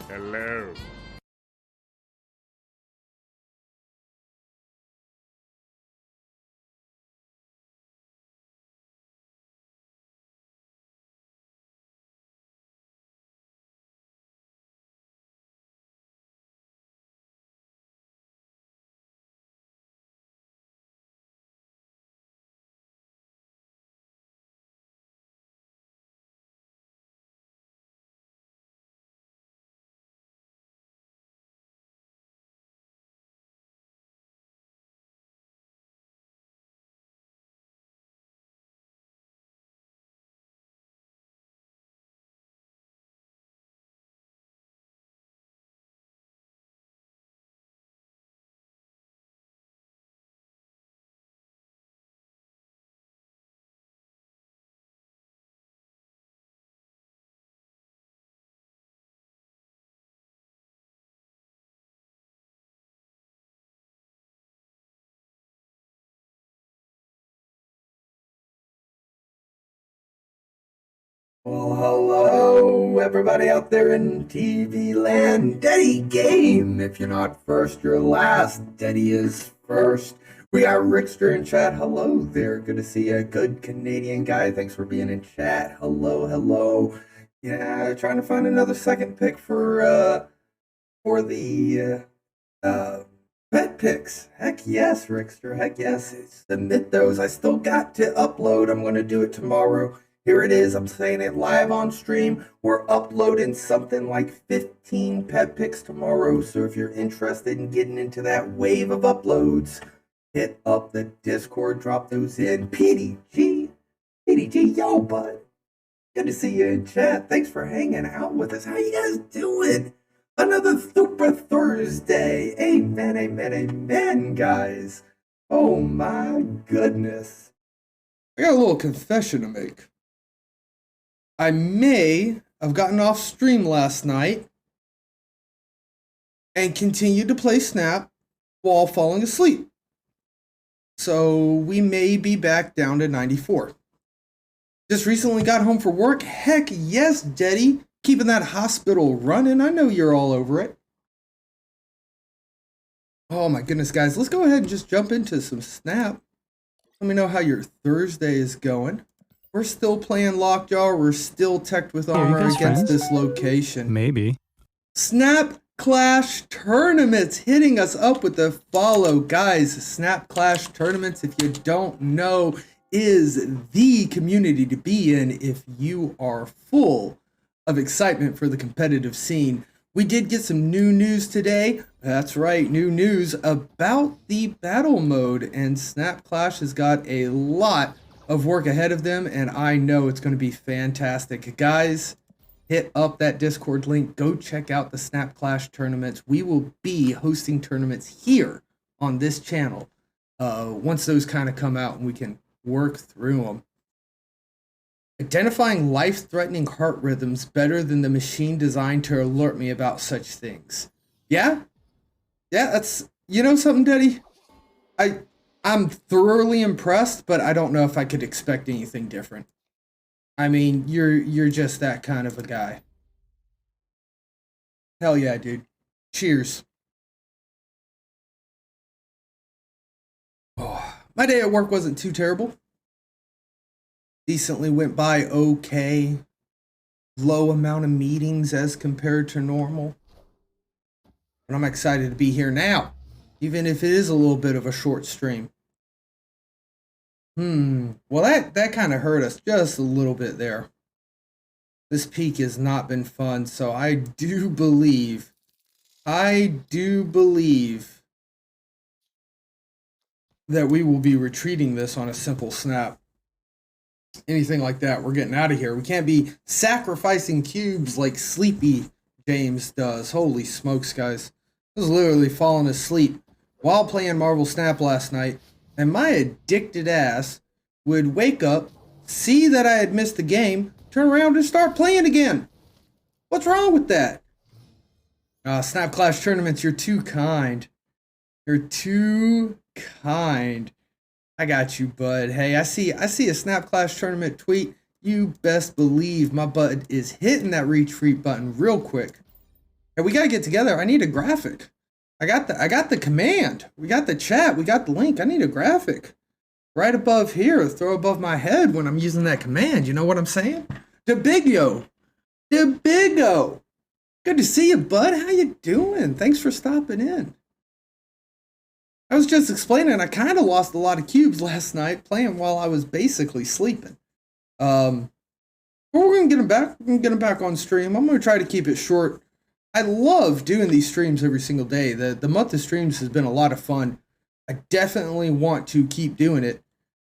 Hello. Well, hello, everybody out there in TV land. Daddy Game. If you're not first, you're last. Daddy is first. We got Rickster in chat. Hello there. Good to see you. Good Canadian guy. Thanks for being in chat. Hello, hello. Yeah, trying to find another second pick for the pet picks. Heck yes, Rickster. Heck yes. Submit those. I still got to upload. I'm going to do it tomorrow. Here it is. I'm saying it live on stream. We're uploading something like 15 pet picks tomorrow. So if you're interested in getting into that wave of uploads, hit up the Discord. Drop those in. PDG, yo, bud. Good to see you in chat. Thanks for hanging out with us. How you guys doing? Another Super Thursday. Amen, amen, amen, guys. Oh my goodness. I got a little confession to make. I may have gotten off stream last night and continued to play Snap while falling asleep. So we may be back down to 94. Just recently got home for work. Heck yes, Daddy. Keeping that hospital running. I know you're all over it. Oh my goodness, guys. Let's go ahead and just jump into some Snap. Let me know how your Thursday is going. We're still playing Lockjaw. We're still teched with armor against friends? This location. Maybe. Snap Clash Tournaments hitting us up with the follow. Guys, Snap Clash Tournaments, if you don't know, is the community to be in if you are full of excitement for the competitive scene. We did get some new news today. That's right, new news about the battle mode, and Snap Clash has got a lot of work ahead of them, and I know it's going to be fantastic. Guys, hit up that Discord link. Go check out the Snap Clash tournaments. We will be hosting tournaments here on this channel once those kind of come out and we can work through them. Identifying life-threatening heart rhythms better than the machine designed to alert me about such things. Yeah, that's, you know something, Daddy? I'm thoroughly impressed, but I don't know if I could expect anything different. I mean, you're just that kind of a guy. Hell yeah, dude. Cheers. Oh, my day at work wasn't too terrible. Decently went by okay. Low amount of meetings as compared to normal. But I'm excited to be here now, even if it is a little bit of a short stream. Well, that kind of hurt us just a little bit there. This peak has not been fun, so I do believe that we will be retreating this on a simple snap. Anything like that, we're getting out of here. We can't be sacrificing cubes like Sleepy James does. Holy smokes, guys. I was literally falling asleep while playing Marvel Snap last night, and my addicted ass would wake up, see that I had missed the game, turn around and start playing again. What's wrong with that? Snap Clash Tournaments, you're too kind. You're too kind. I got you, bud. Hey, I see a Snap Clash Tournament tweet. You best believe my butt is hitting that retweet button real quick. And we gotta get together. I need a graphic. I got the command. We got the chat. We got the link. I need a graphic right above here, throw above my head when I'm using that command. You know what I'm saying? DeBiggo. DeBiggo. Good to see you, bud. How you doing? Thanks for stopping in. I was just explaining, I kind of lost a lot of cubes last night playing while I was basically sleeping. But we're going to get them back. We're going to get them back on stream. I'm going to try to keep it short. I love doing these streams every single day. The month of streams has been a lot of fun. I definitely want to keep doing it.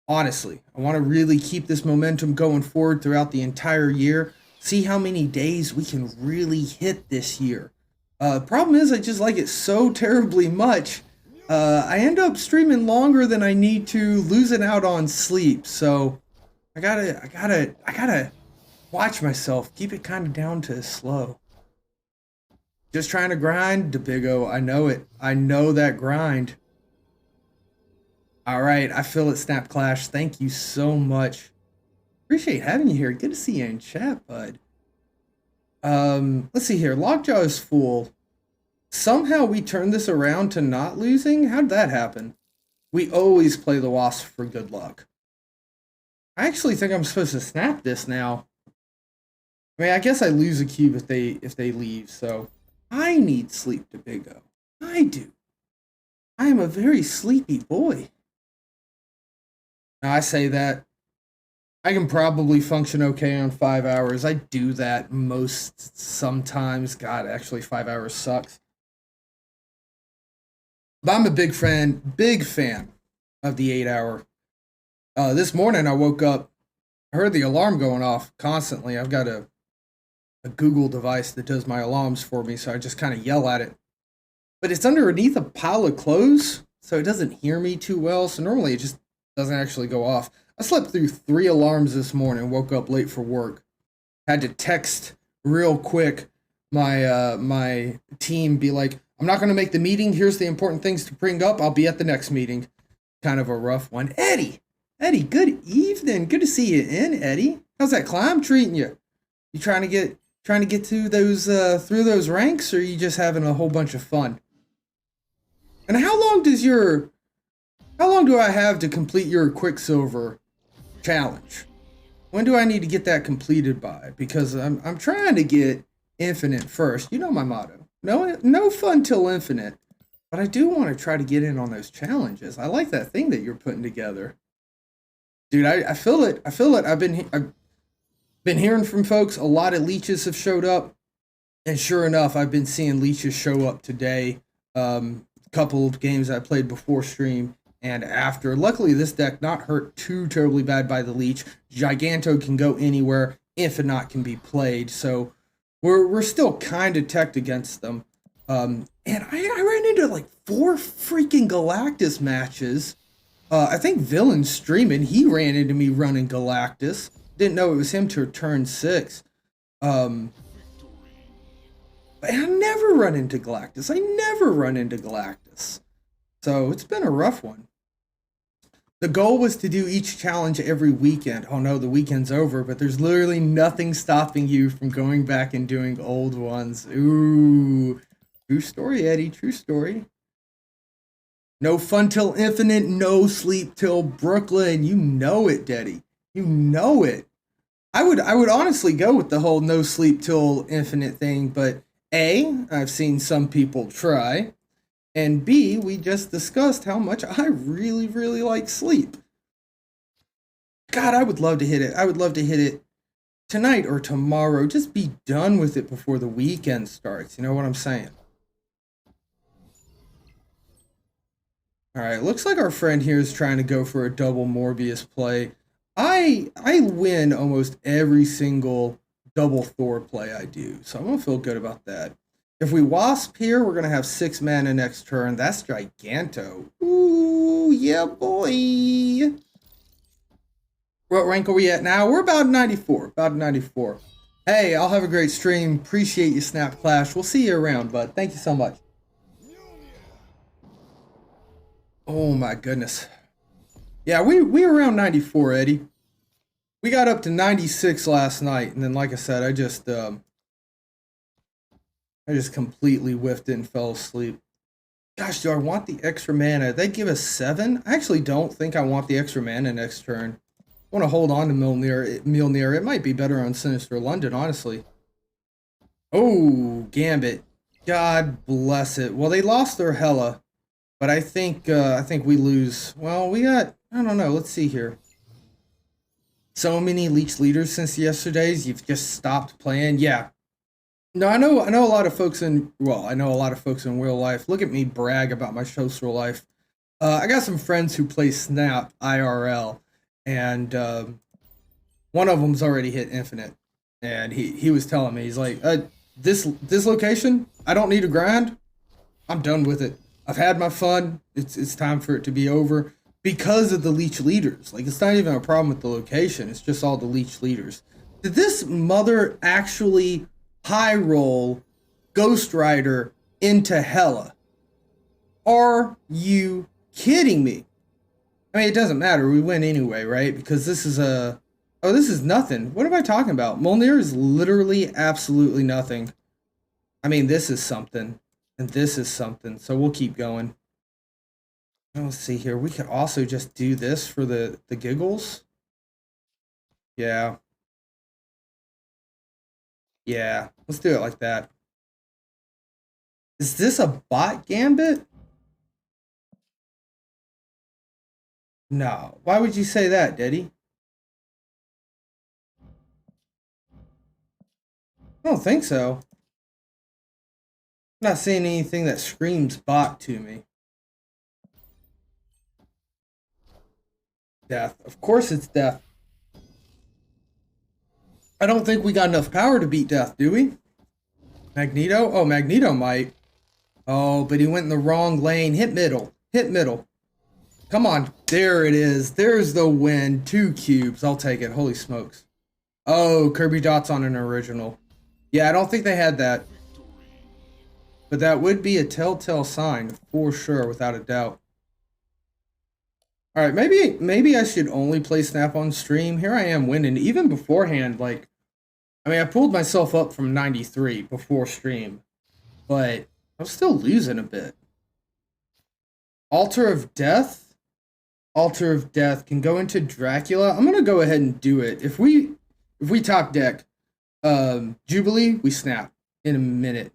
Honestly, I want to really keep this momentum going forward throughout the entire year. See how many days we can really hit this year. Problem is, I just like it so terribly much. I end up streaming longer than I need to, losing out on sleep. So I gotta watch myself, keep it kind of down to slow. Just trying to grind, DeBiggo. I know it. I know that grind. All right, I feel it, Snap Clash. Thank you so much. Appreciate having you here. Good to see you in chat, bud. Let's see here. Lockjaw is full. Somehow we turned this around to not losing? How'd that happen? We always play the Wasp for good luck. I actually think I'm supposed to snap this now. I mean, I guess I lose a cube if they leave, so I need sleep, DeBiggo. I do. I am a very sleepy boy. Now I say that I can probably function okay on 5 hours. I do that sometimes. God, actually 5 hours sucks. But I'm a big fan of the 8 hour. This morning I woke up, I heard the alarm going off constantly. I've got a Google device that does my alarms for me, so I just kind of yell at it. But it's underneath a pile of clothes, so it doesn't hear me too well. So normally it just doesn't actually go off. I slept through 3 alarms this morning, woke up late for work. Had to text real quick my team, be like, I'm not going to make the meeting. Here's the important things to bring up. I'll be at the next meeting. Kind of a rough one. Eddie, good evening. Good to see you in, Eddie. How's that climb treating you? You trying to get to those through those ranks, or are you just having a whole bunch of fun? And how long do I have to complete your Quicksilver challenge? When do I need to get that completed by? Because I'm trying to get infinite first. You know my motto. No fun till infinite. But I do want to try to get in on those challenges. I like that thing that you're putting together. Dude, I feel it. I've been hearing from folks. A lot of leeches have showed up. And sure enough, I've been seeing leeches show up today. Couple of games I played before stream and after. Luckily, this deck not hurt too terribly bad by the leech. Giganto can go anywhere. Infinite can be played. So we're still kind of teched against them. And I ran into like 4 freaking Galactus matches. I think Villain's streaming. He ran into me running Galactus. Didn't know it was him till turn 6. But I never run into Galactus. So it's been a rough one. The goal was to do each challenge every weekend. Oh no, the weekend's over, but there's literally nothing stopping you from going back and doing old ones. Ooh. True story, Eddie. True story. No fun till infinite, no sleep till Brooklyn. You know it, Daddy. You know it. I would honestly go with the whole no sleep till infinite thing, but A, I've seen some people try. And B, we just discussed how much I really, really like sleep. God, I would love to hit it. I would love to hit it tonight or tomorrow. Just be done with it before the weekend starts. You know what I'm saying? All right, looks like our friend here is trying to go for a double Morbius play. I win almost every single double Thor play I do, so I'm going to feel good about that. If we Wasp here, we're going to have 6 mana next turn. That's Giganto. Ooh, yeah, boy. What rank are we at now? We're about 94. Hey, I'll have a great stream. Appreciate you, Snap Clash. We'll see you around, bud. Thank you so much. Oh, my goodness. Yeah, we were around 94, Eddie. We got up to 96 last night, and then, like I said, I just... I just completely whiffed it and fell asleep. Gosh, do I want the extra mana? They give us 7? I actually don't think I want the extra mana next turn. I want to hold on to Mjolnir. It might be better on Sinister London, honestly. Oh, Gambit. God bless it. Well, they lost their Hela, but I think we lose. Well, we got, I don't know. Let's see here. So many Leech leaders since yesterday's. You've just stopped playing. Yeah. No, I know a lot of folks in, well, I know a lot of folks in real life. Look at me brag about my social life. I got some friends who play Snap IRL, and one of them's already hit Infinite, and he was telling me, he's like, this location, I don't need to grind. I'm done with it. I've had my fun. It's time for it to be over because of the Leech leaders. Like, it's not even a problem with the location. It's just all the Leech leaders. Did this mother actually high roll Ghost Rider into Hela? Are you kidding me? I mean, it doesn't matter. We win anyway, right? Because this is a... Oh, this is nothing. What am I talking about? Mjolnir is literally absolutely nothing. I mean, this is something. And this is something. So we'll keep going. Let's see here. We could also just do this for the giggles. Yeah. Yeah. Let's do it like that. Is this a bot gambit? No. Why would you say that, Daddy? I don't think so. I'm not seeing anything that screams bot to me. Death. Of course it's death. I don't think we got enough power to beat death, do we? Magneto? Oh, Magneto might. Oh, but he went in the wrong lane. Hit middle. Hit middle. Come on. There it is. There's the win. 2 cubes. I'll take it. Holy smokes. Oh, Kirby Dots on an original. Yeah, I don't think they had that. But that would be a telltale sign for sure, without a doubt. All right, maybe I should only play Snap on stream. Here I am winning. Even beforehand, like, I mean, I pulled myself up from 93 before stream, but I'm still losing a bit. Altar of Death? Altar of Death can go into Dracula. I'm gonna go ahead and do it. If we top deck Jubilee, we snap in a minute.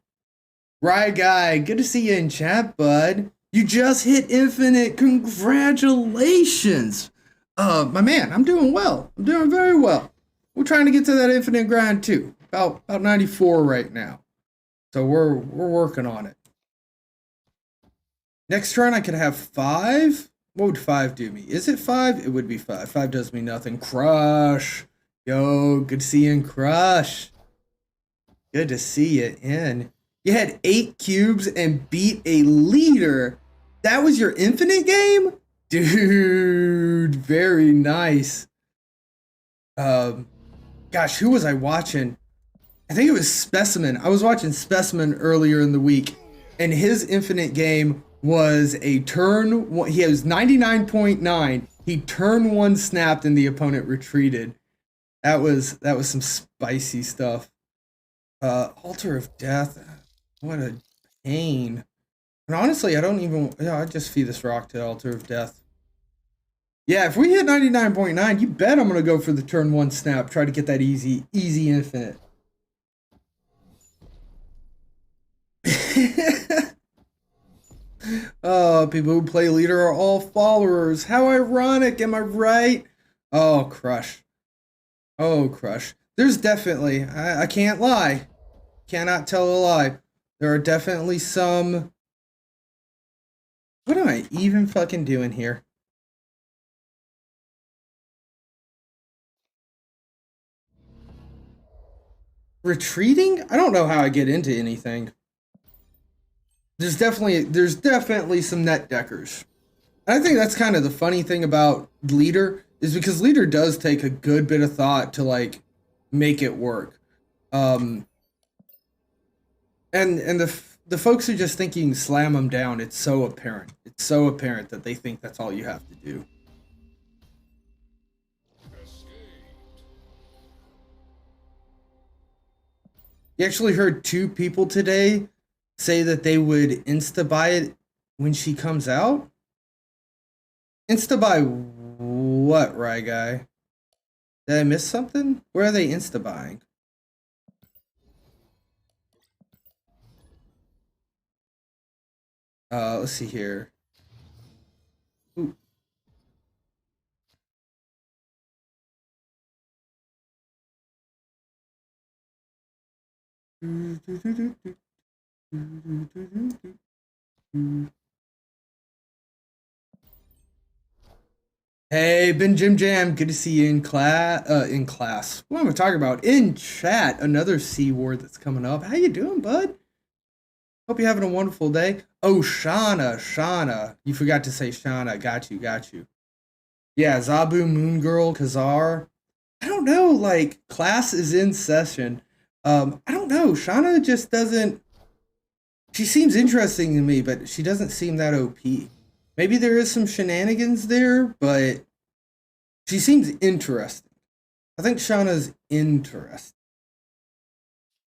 Right, guy, good to see you in chat, bud. You just hit Infinite. Congratulations. My man, I'm doing well. I'm doing very well. We're trying to get to that Infinite grind too. About 94 right now. So we're working on it. Next turn I could have 5. What would 5 do me? Is it 5? It would be 5. 5 does me nothing. Crush. Yo, good to see you in Crush. Good to see you in. You had 8 cubes and beat a leader. That was your Infinite game? Dude, very nice. Gosh, who was I watching? I think it was Specimen. I was watching Specimen earlier in the week, and his Infinite game was a turn one. He was 99.9. He turn 1 snapped and the opponent retreated. That was some spicy stuff. Altar of Death. What a pain. And honestly, I don't even... Yeah, I just feed this rock to Altar of Death. Yeah, if we hit 99.9, you bet I'm going to go for the turn 1 snap. Try to get that easy Infinite. Oh, people who play leader are all followers. How ironic, am I right? Oh, Crush. Oh, Crush. There's definitely... I can't lie. Cannot tell a lie. There are definitely some... What am I even fucking doing here? Retreating? I don't know how I get into anything. There's definitely some net deckers. I think that's kind of the funny thing about Leader, is because Leader does take a good bit of thought to, like, make it work. And the folks who just think you can slam them down, it's so apparent. It's so apparent that they think that's all you have to do. You actually heard two people today say that they would insta buy it when she comes out. Insta buy what, Rye Guy? Did I miss something? Where are they insta buying? Let's see here. Ooh. Hey, Ben Jim Jam, good to see you in class. In class. What am I talking about? In chat, another C word that's coming up. How you doing, bud? Hope you're having a wonderful day. Oh, Shauna, you forgot to say Shauna. Got you. Yeah, Zabu, Moon Girl, Kazar. I don't know. Like class is in session. I don't know. Shauna just doesn't. She seems interesting to me, but she doesn't seem that OP. Maybe there is some shenanigans there, but she seems interesting. I think Shauna's interesting.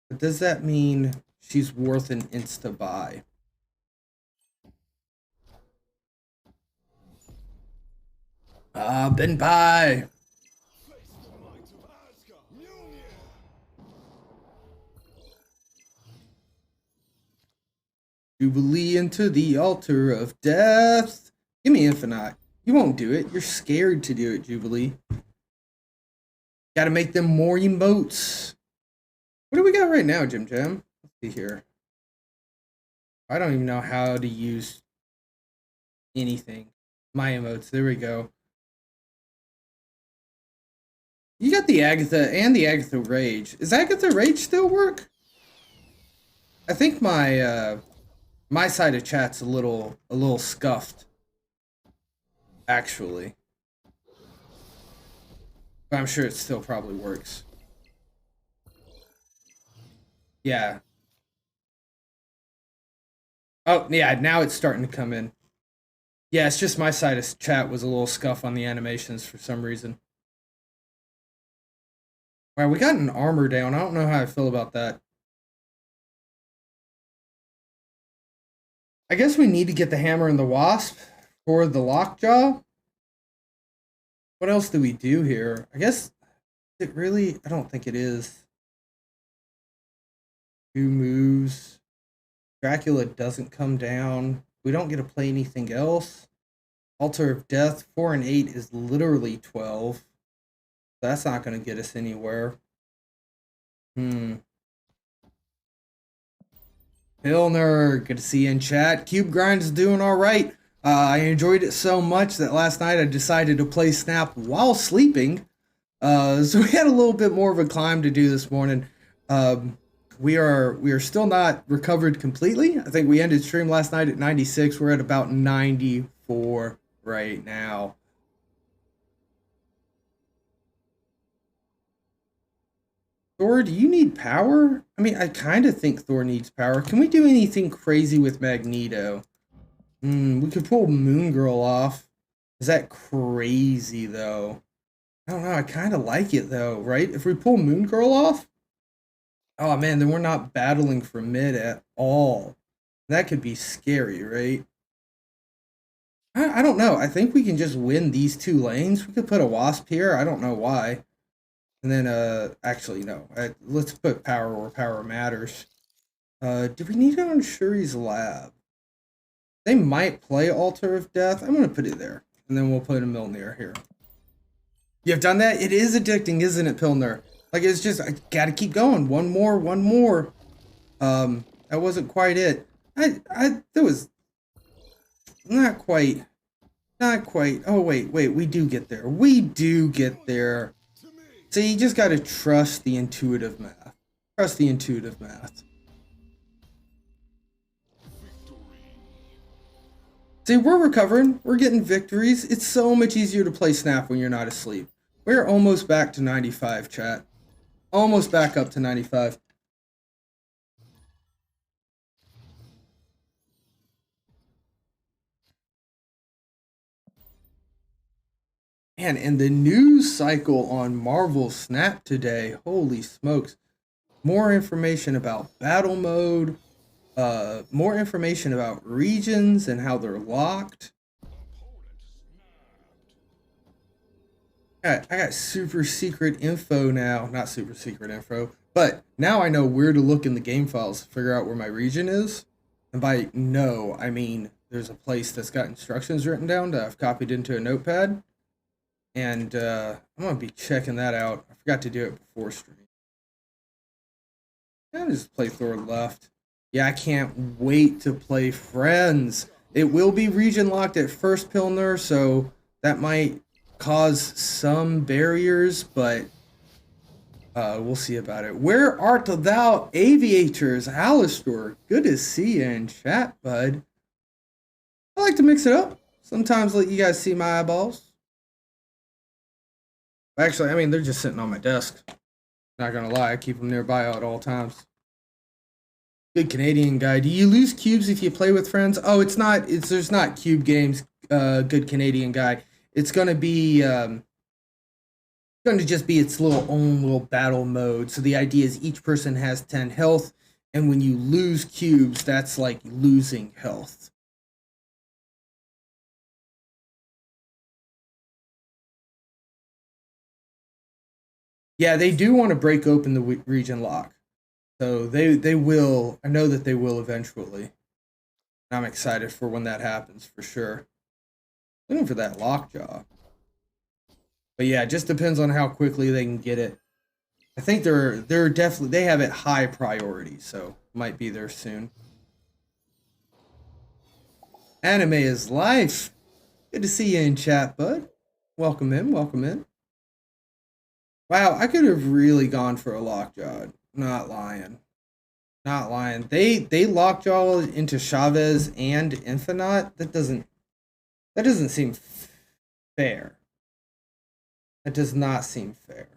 But does that mean she's worth an insta buy? Ben Pie. Jubilee into the altar of death. Give me infinite. You won't do it. You're scared to do it, Jubilee. Gotta make them more emotes. What do we got right now, Jim Jam? Let's see here. I don't even know how to use anything. My emotes. There we go. You got the Agatha and the Agatha Rage. Is Agatha Rage still work? I think my side of chat's a little scuffed. Actually. But I'm sure it still probably works. Yeah. Oh, yeah, now it's starting to come in. Yeah, it's just my side of chat was a little scuff on the animations for some reason. Wow, we got an armor down. I don't know how I feel about that. I guess we need to get the hammer and the wasp for the lockjaw. What else do we do here? I guess it really, I don't think it is. 2 moves. Dracula doesn't come down. We don't get to play anything else. Altar of Death, 4 and 8 is literally 12. That's not going to get us anywhere. Pilner, good to see you in chat. Cube Grind's doing all right. I enjoyed it so much that last night I decided to play Snap while sleeping. So we had a little bit more of a climb to do this morning. We are still not recovered completely. I think we ended stream last night at 96. We're at about 94 right now. Thor, do you need power? I mean, I kind of think Thor needs power. Can we do anything crazy with Magneto? We could pull Moon Girl off. Is that crazy, though? I don't know. I kind of like it, though, right? If we pull Moon Girl off, oh, man, then we're not battling for mid at all. That could be scary, right? I don't know. I think we can just win these 2 lanes. We could put a Wasp here. I don't know why. And then, actually, no. Let's put power where power matters. Do we need it on Shuri's lab? They might play Altar of Death. I'm going to put it there. And then we'll put a Milner here. You've done that? It is addicting, isn't it, Pilner? Like, it's just, I gotta keep going. One more. That wasn't quite it. That was not quite. Oh, wait, we do get there. So you just gotta trust the intuitive math. See, we're recovering. We're getting victories. It's so much easier to play Snap when you're not asleep. We're almost back to 95, chat. Almost back up to 95. Man, and the news cycle on Marvel Snap today, holy smokes. more information about battle mode, more information about regions and how they're locked. I got super secret info now. Not super secret info, but now I know where to look in the game files to figure out where my region is. And by no, I mean there's a place that's got instructions written down that I've copied into a notepad. And I'm going to be checking that out. I forgot to do it before stream. I'll just play Thor left. Yeah, I can't wait to play Friends. It will be region locked at first Pilner, so that might cause some barriers, but we'll see about it. Where art thou, aviators? Alistair, good to see you in chat, bud. I like to mix it up. Sometimes let you guys see my eyeballs. Actually, I mean, they're just sitting on my desk. Not gonna lie, I keep them nearby at all times. Good Canadian guy. Do you lose cubes if you play with friends? Oh, there's not cube games. Good Canadian guy. It's gonna be just be its own little battle mode. So the idea is each person has 10 health, and when you lose cubes, that's like losing health. Yeah, they do want to break open the region lock. So they will. I know that they will eventually. I'm excited for when that happens for sure. Looking for that lockjaw. But yeah, it just depends on how quickly they can get it. I think they're definitely, they have it high priority, so might be there soon. Anime is life. Good to see you in chat, bud. Welcome in, welcome in. Wow, I could have really gone for a lockjaw. Not lying. Not lying. They lockjaw into Chavez and Infinite. That doesn't seem fair. That does not seem fair.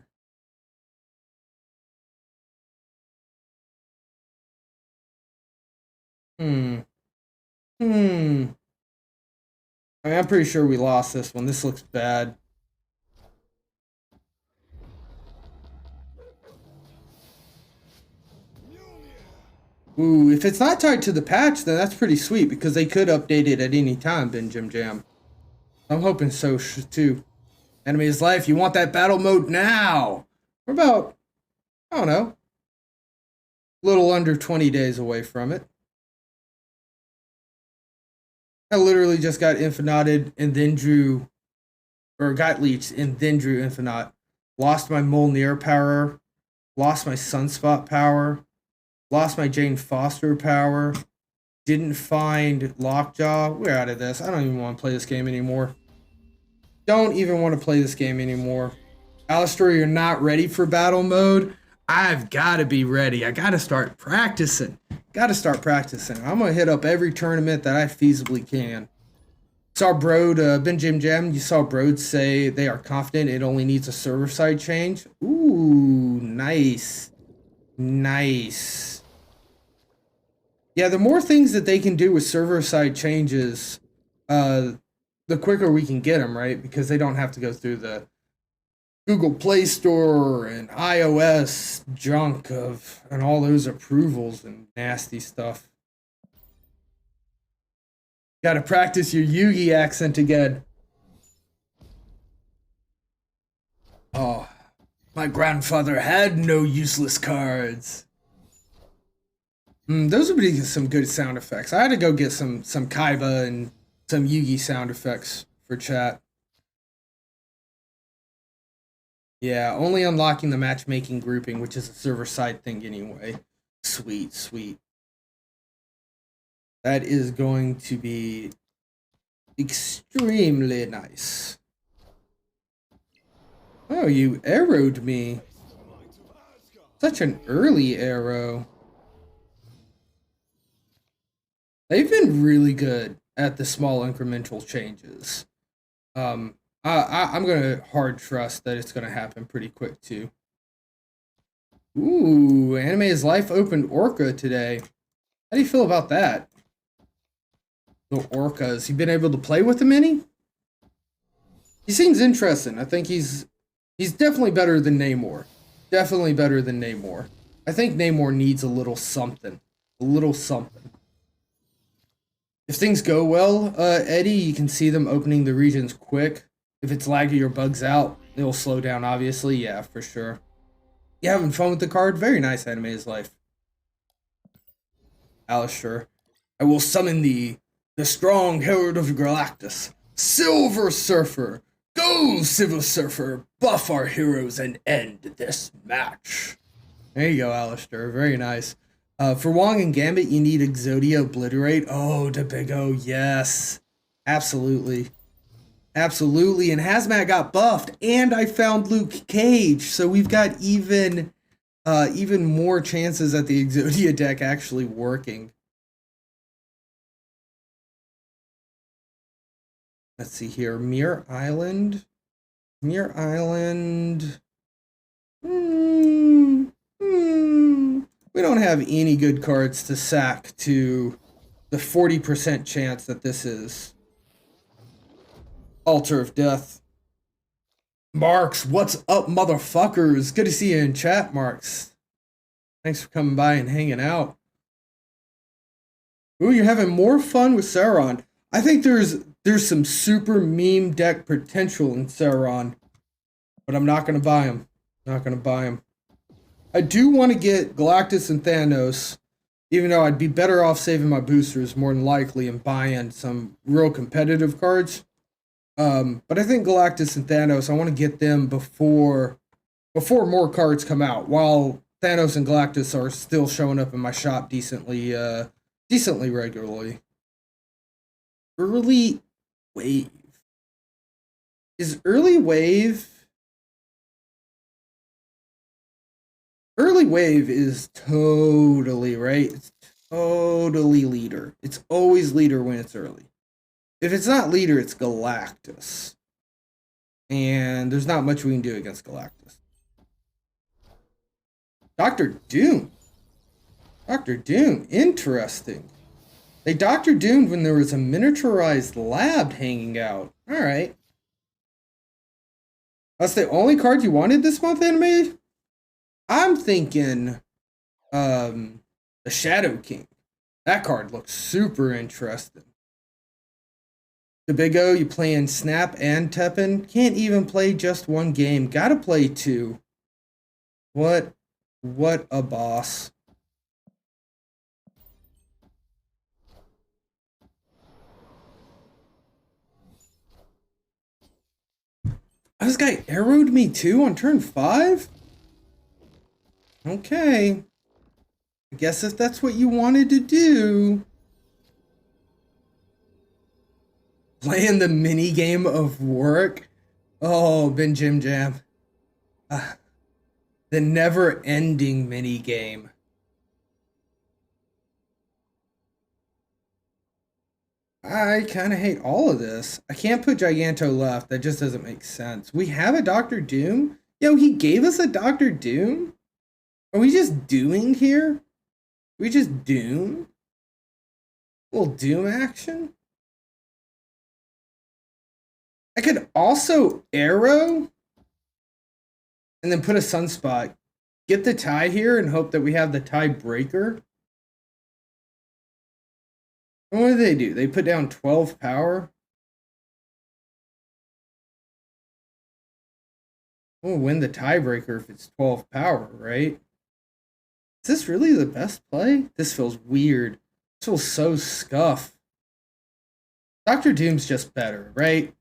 I mean, I'm pretty sure we lost this one. This looks bad. Ooh, if it's not tied to the patch, then that's pretty sweet because they could update it at any time, Ben Jim Jam. I'm hoping so too. Enemy is life. You want that battle mode now? We're about, I don't know, a little under 20 days away from it. I literally just got infinited and then drew, or got leeched and then drew infinite. Lost my Molnir power. Lost my Sunspot power. Lost my Jane Foster power. Didn't find Lockjaw. We're out of this. I don't even want to play this game anymore. Don't even want to play this game anymore. Alistair, you're not ready for battle mode? I've got to be ready. I got to start practicing. I'm going to hit up every tournament that I feasibly can. Saw Brode, Ben Jim Jam, you saw Brode say they are confident it only needs a server side change. Ooh, nice. Nice. Yeah, the more things that they can do with server side changes, the quicker we can get them, right? Because they don't have to go through the Google Play Store and iOS junk and all those approvals and nasty stuff. Got to practice your Yugi accent again. Oh, my grandfather had no useless cards. Those would be some good sound effects. I had to go get some Kaiba and some Yugi sound effects for chat. Yeah, only unlocking the matchmaking grouping, which is a server side thing anyway. Sweet, sweet. That is going to be extremely nice. Oh, you arrowed me. Such an early arrow. They've been really good at the small incremental changes. I'm gonna hard trust that it's gonna happen pretty quick too. Ooh, Anime is Life opened Orca today. How do you feel about that? The orcas. You been able to play with him any? He seems interesting. I think he's definitely better than Namor. Definitely better than Namor. I think Namor needs a little something. A little something. If things go well, Eddie, you can see them opening the regions quick. If it's laggy or bugs out, it'll slow down, obviously. Yeah, for sure. You having fun with the card? Very nice, Anime's Life. Alistair. I will summon thee, the strong herald of Galactus, Silver Surfer. Go, Silver Surfer, buff our heroes and end this match. There you go, Alistair. Very nice. For Wong and Gambit, you need Exodia Obliterate. Oh, Debigo, yes. Absolutely. Absolutely. And Hazmat got buffed, and I found Luke Cage, so we've got even more chances at the Exodia deck actually working. Let's see here. Mirror Island. Mirror Island. We don't have any good cards to sack to the 40% chance that this is Altar of Death. Marks, what's up, motherfuckers? Good to see you in chat, Marks. Thanks for coming by and hanging out. Ooh, you're having more fun with Sauron. I think there's some super meme deck potential in Sauron, but I'm not going to buy him. Not going to buy him. I do want to get Galactus and Thanos, even though I'd be better off saving my boosters more than likely and buying some real competitive cards. But I think Galactus and Thanos, I want to get them before more cards come out, while Thanos and Galactus are still showing up in my shop decently regularly. Early wave. Is early wave... Early wave is totally, right? It's totally leader. It's always leader when it's early. If it's not leader, it's Galactus. And there's not much we can do against Galactus. Dr. Doom. Dr. Doom. Interesting. They Dr. Doomed when there was a miniaturized lab hanging out. Alright. That's the only card you wanted this month, Anime? I'm thinking the Shadow King. That card looks super interesting. The Big O, you playing Snap and Teppen? Can't even play just one game. Gotta play two. What a boss. This guy arrowed me too on turn 5? Okay. I guess if that's what you wanted to do. Playing the mini game of work. Oh, Ben Jim Jam. The never-ending mini game. I kind of hate all of this. I can't put Giganto left. That just doesn't make sense. We have a Dr. Doom? Yo, he gave us a Dr. Doom? Are we just doing here? We just Doom? A little Doom action? I could also arrow and then put a Sunspot. Get the tie here and hope that we have the tiebreaker. And what do? They put down 12 power? We'll win the tiebreaker if it's 12 power, right? Is this really the best play? This feels weird. This feels so scuff. Dr. Doom's just better, right?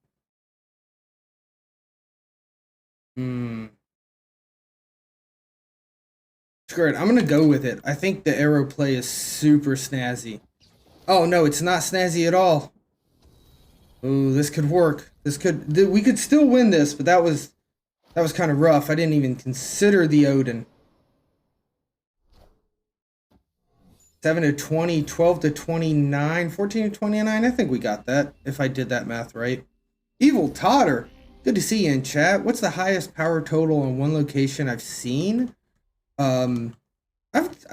Screw it. I'm going to go with it. I think the arrow play is super snazzy. Oh, no, it's not snazzy at all. Oh, this could work. We could still win this, but that was kind of rough. I didn't even consider the Odin. 7 to 20, 12 to 29, 14 to 29. I think we got that, if I did that math right. Evil Totter. Good to see you in chat. What's the highest power total on one location I've seen? I've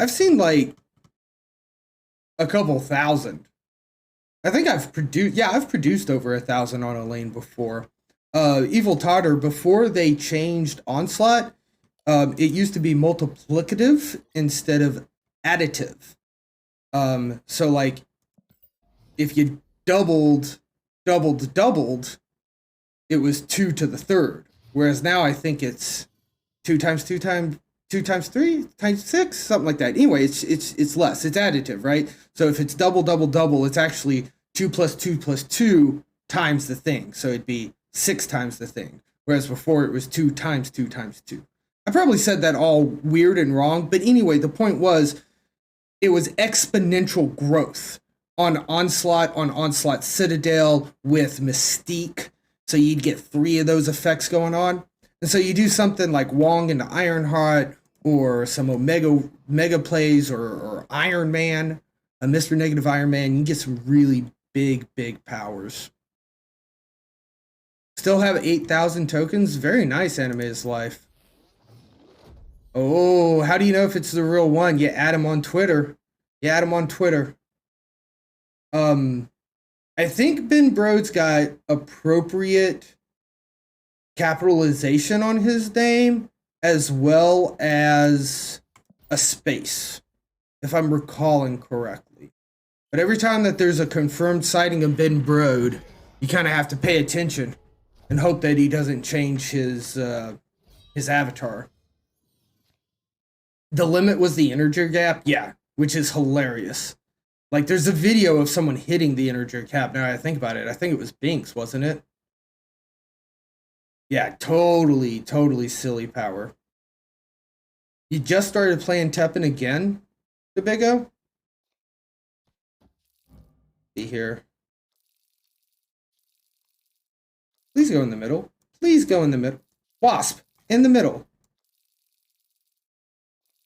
seen like a couple thousand. I think I've produced over 1,000 on a lane before. Evil Totter, before they changed Onslaught, It used to be multiplicative instead of additive. So like if you doubled, it was 2 to the third. Whereas now I think it's 2 times 2 times 2 times 3 times 6, something like that. Anyway, it's less. It's additive, right? So if it's double, it's actually 2 plus 2 plus 2 times the thing. So it'd be 6 times the thing. Whereas before it was 2 times 2 times 2. I probably said that all weird and wrong, but anyway, the point was it was exponential growth on Onslaught Citadel with Mystique. So you'd get 3 of those effects going on. And so you do something like Wong into Ironheart or some Omega plays or Iron Man, a Mr. Negative Iron Man, you get some really big powers. Still have 8,000 tokens. Very nice, Anime's Life. Oh, how do you know if it's the real one? You add him on Twitter. I think Ben Brode's got appropriate capitalization on his name as well as a space, if I'm recalling correctly. But every time that there's a confirmed sighting of Ben Brode, you kind of have to pay attention and hope that he doesn't change his avatar. The limit was the integer gap, yeah, which is hilarious. Like, there's a video of someone hitting the integer cap. Now I think about it, I think it was Binks, wasn't it? Yeah, totally silly power. You just started playing Teppen again, the Bigo? See here. Please go in the middle. Please go in the middle. Wasp, in the middle.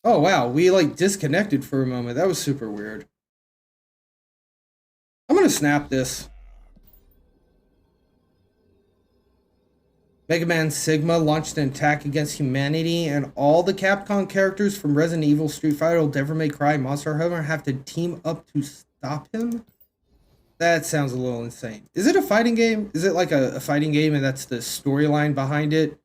Oh, wow, we, like, disconnected for a moment. That was super weird. I'm gonna snap this. Mega Man Sigma launched an attack against humanity, and all the Capcom characters from Resident Evil, Street Fighter, Devil May Cry, Monster Hunter have to team up to stop him? That sounds a little insane. Is it a fighting game? Is it like a fighting game and that's the storyline behind it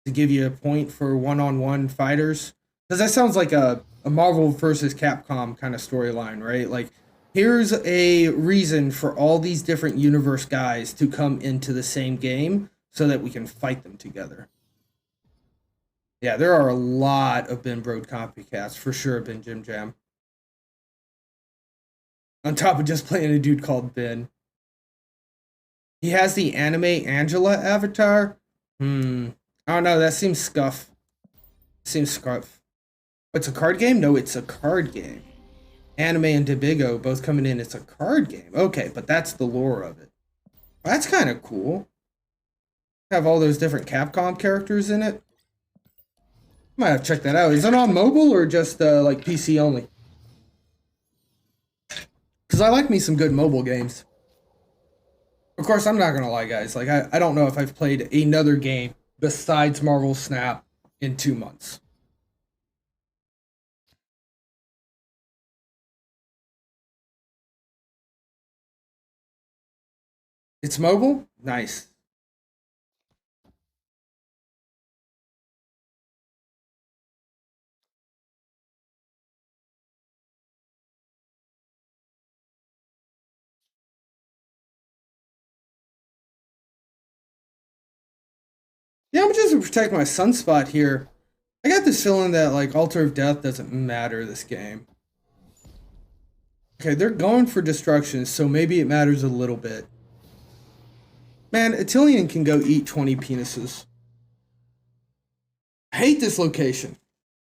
to give you a point for one-on-one fighters? Because that sounds like a Marvel versus Capcom kind of storyline, right? Like, here's a reason for all these different universe guys to come into the same game so that we can fight them together. Yeah, there are a lot of Ben Brode copycats, for sure, Ben Jim Jam. On top of just playing a dude called Ben. He has the anime Angela avatar. I don't know, that seems scuff. It's a card game? No, it's a card game. Anime and Debigo both coming in. It's a card game. Okay, but that's the lore of it. That's kind of cool. Have all those different Capcom characters in it. Might have to check that out. Is it on mobile or just like PC only? Because I like me some good mobile games. Of course, I'm not gonna lie, guys. Like, I don't know if I've played another game besides Marvel Snap in 2 months. It's mobile? Nice. Yeah, I'm just to protect my sunspot here. I got this feeling that, like, Altar of Death doesn't matter this game. Okay, they're going for destruction, so maybe it matters a little bit. Man, Atilian can go eat 20 penises. I hate this location.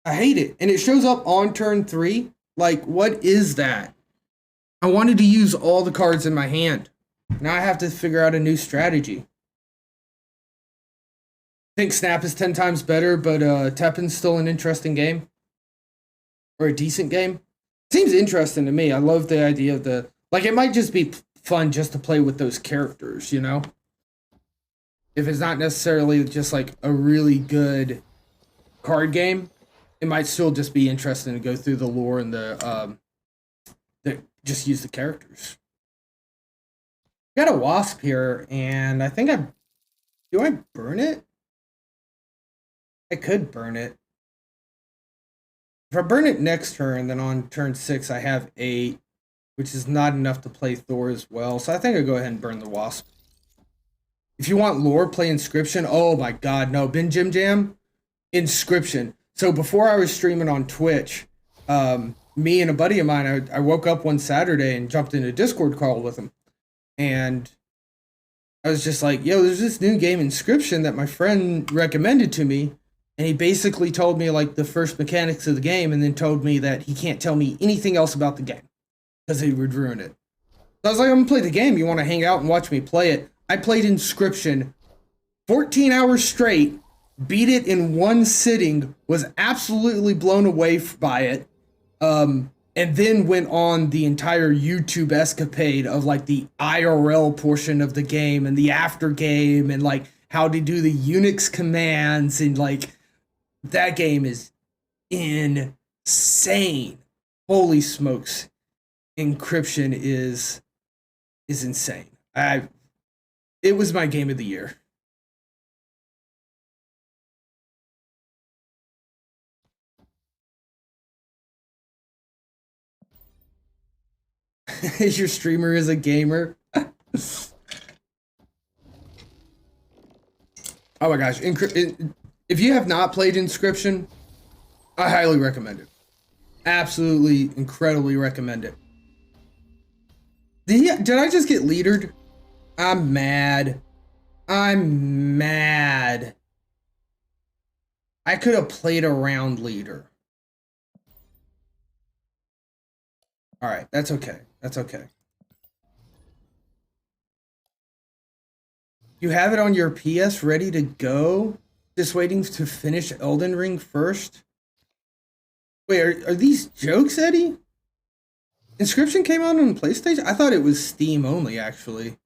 I hate it. And it shows up on turn 3. Like, what is that? I wanted to use all the cards in my hand. Now I have to figure out a new strategy. I think Snap is 10 times better, but Teppen's still an interesting game. Or a decent game. Seems interesting to me. I love the idea of the... Like, it might just be fun just to play with those characters, you know? If it's not necessarily just, like, a really good card game, it might still just be interesting to go through the lore and the just use the characters. Got a wasp here, and I think do I burn it? I could burn it. If I burn it next turn, then on turn 6 I have 8, which is not enough to play Thor as well. So I think I'll go ahead and burn the Wasp. If you want lore, play Inscription. Oh my god, no. Ben Jim Jam? Inscription. So before I was streaming on Twitch, me and a buddy of mine, I woke up one Saturday and jumped in a Discord call with him. And I was just like, yo, there's this new game, Inscription, that my friend recommended to me. And he basically told me like the first mechanics of the game and then told me that he can't tell me anything else about the game because he would ruin it. So I was like, I'm gonna play the game. You want to hang out and watch me play it? I played Inscription 14 hours straight, beat it in one sitting, was absolutely blown away by it, and then went on the entire YouTube escapade of like the IRL portion of the game and the after game and like how to do the Unix commands, and like that game is insane. Holy smokes. Encryption is insane. It was my game of the year. Your streamer is a gamer. Oh my gosh. If you have not played Inscription, I highly recommend it. Absolutely, incredibly recommend it. Did I just get leadered? I'm mad. I'm mad. I could have played a round leader. Alright, that's okay. That's okay. You have it on your PS ready to go? Just waiting to finish Elden Ring first? Wait, are these jokes, Eddie? Inscription came out on PlayStation? I thought it was Steam only, actually.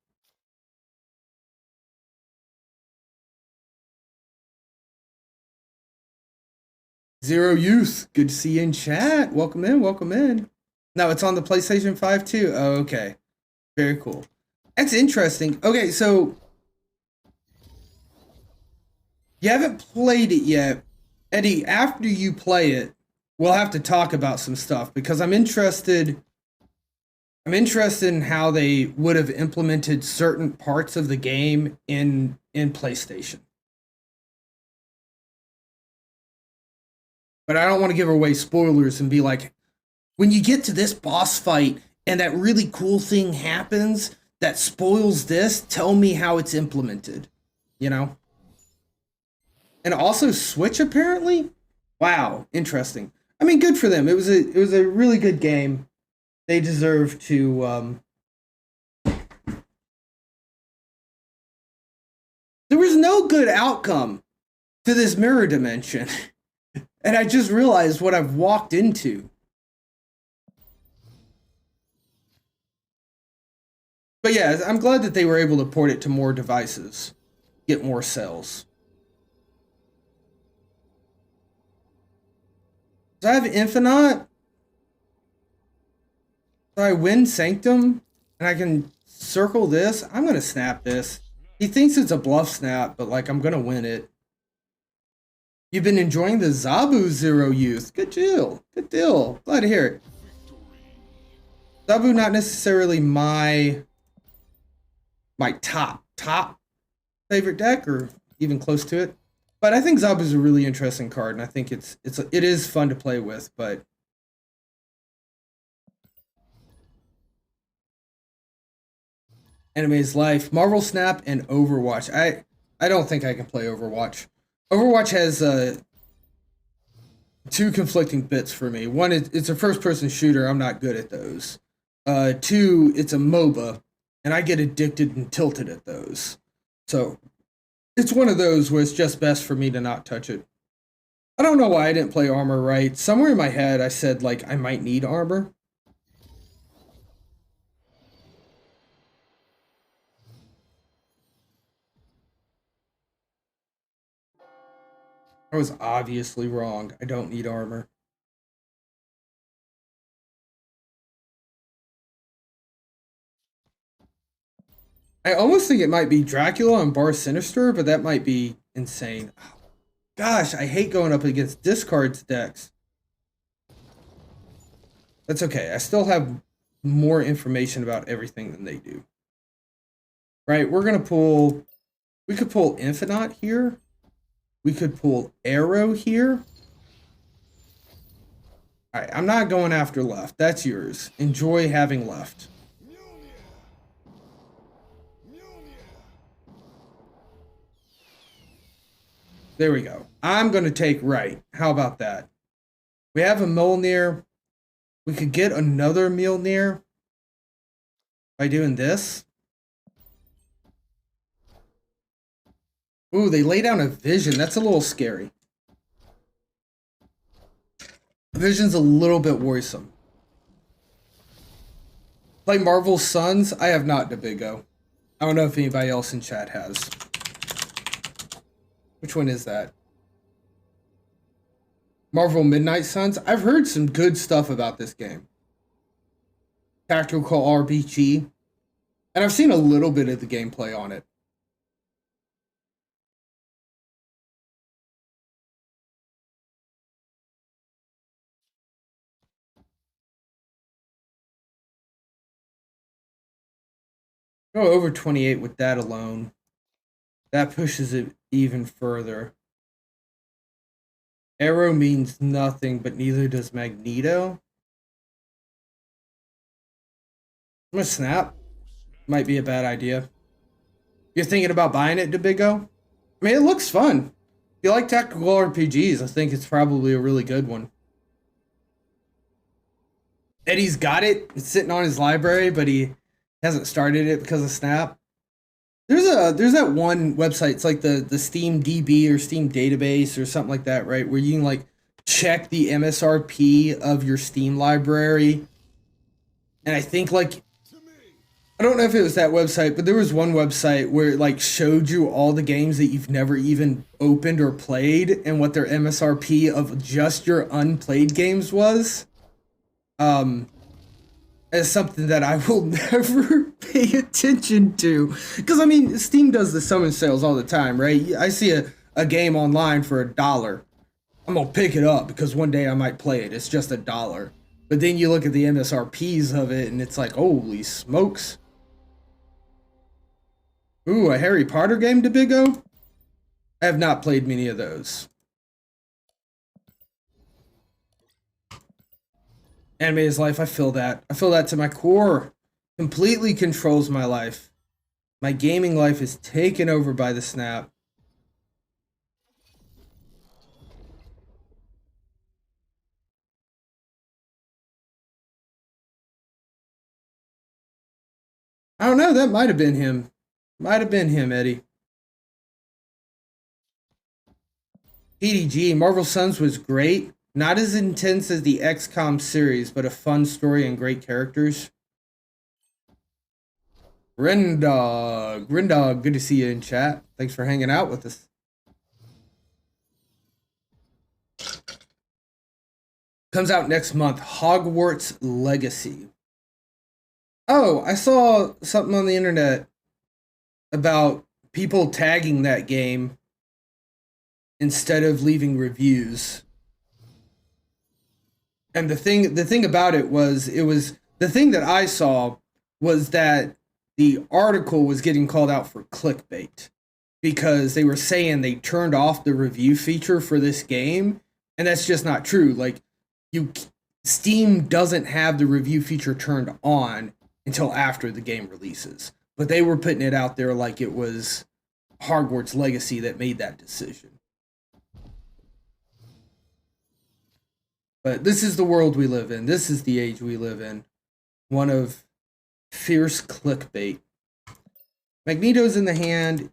Zero Youth, good to see you in chat. Welcome in, welcome in. No, it's on the PlayStation 5 too. Oh, okay. Very cool. That's interesting. Okay, so you haven't played it yet. Eddie, after you play it, we'll have to talk about some stuff because I'm interested in how they would have implemented certain parts of the game in PlayStation. But I don't want to give away spoilers and be like, when you get to this boss fight and that really cool thing happens that spoils this, tell me how it's implemented, you know? And also Switch, apparently? Wow, interesting. I mean, good for them. It was a really good game. They deserve to there was no good outcome to this mirror dimension. And I just realized what I've walked into. But yeah, I'm glad that they were able to port it to more devices, get more cells. Do I have Infinite? Do I win Sanctum? And I can circle this? I'm going to snap this. He thinks it's a bluff snap, but like I'm going to win it. You've been enjoying the Zabu Zero Youth. Good deal. Good deal. Glad to hear it. Zabu not necessarily my top favorite deck or even close to it. But I think Zabu is a really interesting card, and I think it is fun to play with, but Enemy's Life, Marvel Snap, and Overwatch. I don't think I can play Overwatch. Overwatch has two conflicting bits for me. One, it's a first-person shooter. I'm not good at those. Two, it's a MOBA, and I get addicted and tilted at those. So it's one of those where it's just best for me to not touch it. I don't know why I didn't play armor right. Somewhere in my head I said, like, I might need armor. I was obviously wrong. I don't need armor. I almost think it might be Dracula and Bar Sinister, but that might be insane. Gosh, I hate going up against discards decks. That's okay. I still have more information about everything than they do. Right, we're gonna pull... We could pull Infinite here. We could pull Arrow here. Alright, I'm not going after left. That's yours. Enjoy having left. There we go. I'm going to take right. How about that? We have a Mjolnir. We could get another Mjolnir by doing this. Ooh, they lay down a Vision. That's a little scary. Vision's a little bit worrisome. Play Marvel Suns? I have not, Dabigo. I don't know if anybody else in chat has. Which one is that? Marvel Midnight Suns? I've heard some good stuff about this game. Tactical RPG. And I've seen a little bit of the gameplay on it. Go over 28 with that alone. That pushes it even further. Arrow means nothing, but neither does Magneto. I'm gonna snap. Might be a bad idea. You're thinking about buying it, Dabigo? I mean, it looks fun. If you like tactical RPGs, I think it's probably a really good one. Eddie's got it. It's sitting on his library, but he hasn't started it because of Snap. There's that one website. It's like the Steam DB or Steam database or something like that, right? Where you can like check the MSRP of your Steam library. And I think like I don't know if it was that website, but there was one website where it like showed you all the games that you've never even opened or played and what their MSRP of just your unplayed games was. As something that I will never pay attention to. Because, I mean, Steam does the summon sales all the time, right? I see a game online for $1. I'm going to pick it up because one day I might play it. It's just $1. But then you look at the MSRPs of it and it's like, holy smokes. Ooh, a Harry Potter game, Dabigo? I have not played many of those. Anime is life. I feel that. I feel that to my core. Completely controls my life. My gaming life is taken over by the Snap. I don't know. That might have been him. Might have been him, Eddie. PDG, Marvel Suns was great. Not as intense as the XCOM series, but a fun story and great characters. Rendog, good to see you in chat. Thanks for hanging out with us. Comes out next month, Hogwarts Legacy. Oh, I saw something on the internet about people tagging that game instead of leaving reviews. And the thing about it was the thing that I saw was that the article was getting called out for clickbait because they were saying they turned off the review feature for this game, and that's just not true. Like Steam doesn't have the review feature turned on until after the game releases. But they were putting it out there like it was Hogwarts Legacy that made that decision. But this is the world we live in. This is the age we live in. One of fierce clickbait. Magneto's in the hand.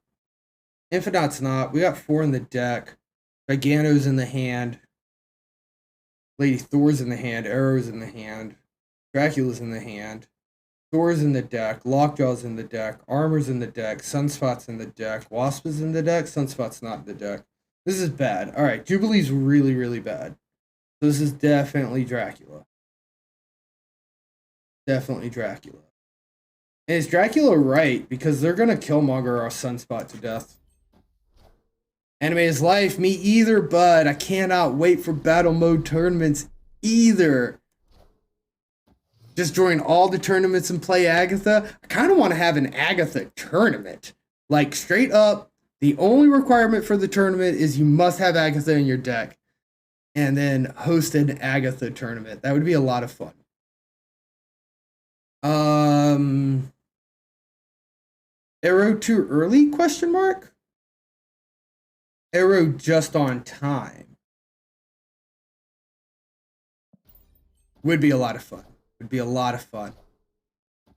Infinite's not. We got 4 in the deck. Gigano's in the hand. Lady Thor's in the hand. Arrow's in the hand. Dracula's in the hand. Thor's in the deck. Lockjaw's in the deck. Armor's in the deck. Sunspot's in the deck. Wasp is in the deck. Sunspot's not in the deck. This is bad. Alright, Jubilee's really, really bad. This is definitely Dracula. Definitely Dracula. And is Dracula right? Because they're going to Killmonger our Sunspot to death. Anime is life. Me either, bud. I cannot wait for battle mode tournaments either. Just join all the tournaments and play Agatha. I kind of want to have an Agatha tournament. Like, straight up, the only requirement for the tournament is you must have Agatha in your deck. And then host an Agatha tournament. That would be a lot of fun. Arrow too early? Question mark. Arrow just on time. Would be a lot of fun. Would be a lot of fun.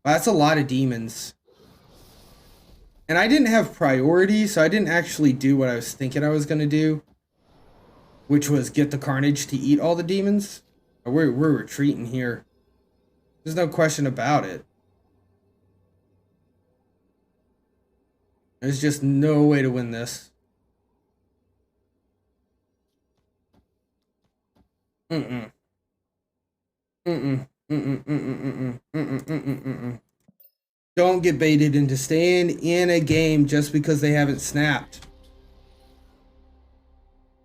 Wow, that's a lot of demons. And I didn't have priority, so I didn't actually do what I was thinking I was going to do, which was get the Carnage to eat all the demons. We're retreating here. There's no question about it. There's just no way to win this. Mm-mm. Mm-mm. Mm-mm. Mm-mm. Mm-mm. Mm-mm. Don't get baited into staying in a game just because they haven't snapped.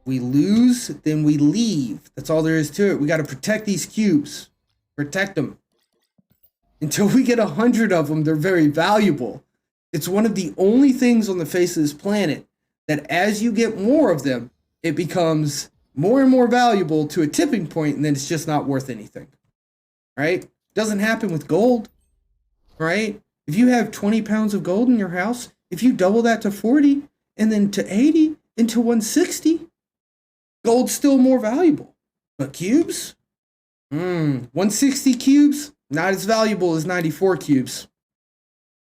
We lose, then we leave. That's all there is to it. We got to protect these cubes. Protect them. Until we get 100 of them, they're very valuable. It's one of the only things on the face of this planet that as you get more of them, it becomes more and more valuable to a tipping point, and then it's just not worth anything. Right? Doesn't happen with gold. Right? If you have 20 pounds of gold in your house, if you double that to 40, and then to 80, and to 160, gold's still more valuable. But cubes? 160 cubes? Not as valuable as 94 cubes.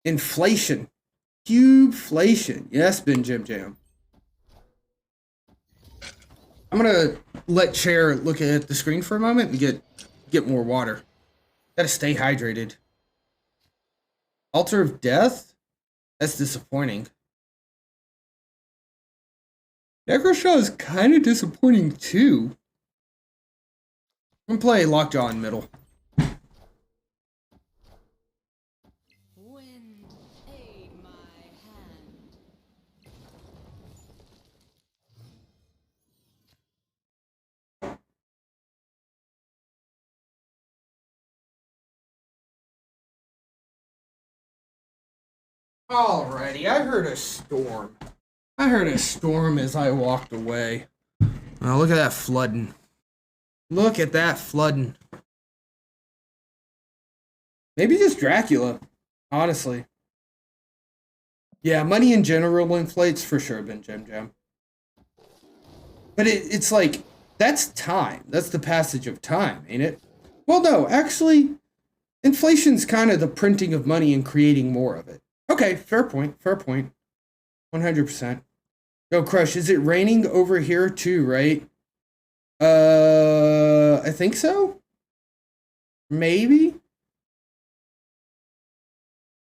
Inflation. Cubeflation. Yes, Ben Jim Jam. I'm going to let Chair look at the screen for a moment and get more water. Gotta stay hydrated. Altar of Death? That's disappointing. Necroshaw is kind of disappointing too. I'm gonna play Lockjaw in middle. Wind, aid my hand. Alrighty, I heard a storm. I heard a storm as I walked away. Oh, look at that flooding. Look at that flooding. Maybe just Dracula, honestly. Yeah, money in general inflates for sure, Ben Jam Jam. But it's like, that's time. That's the passage of time, ain't it? Well, no, actually, inflation's kind of the printing of money and creating more of it. Okay, fair point, fair point. 100%. Yo, Crush, is it raining over here too, right? I think so? Maybe?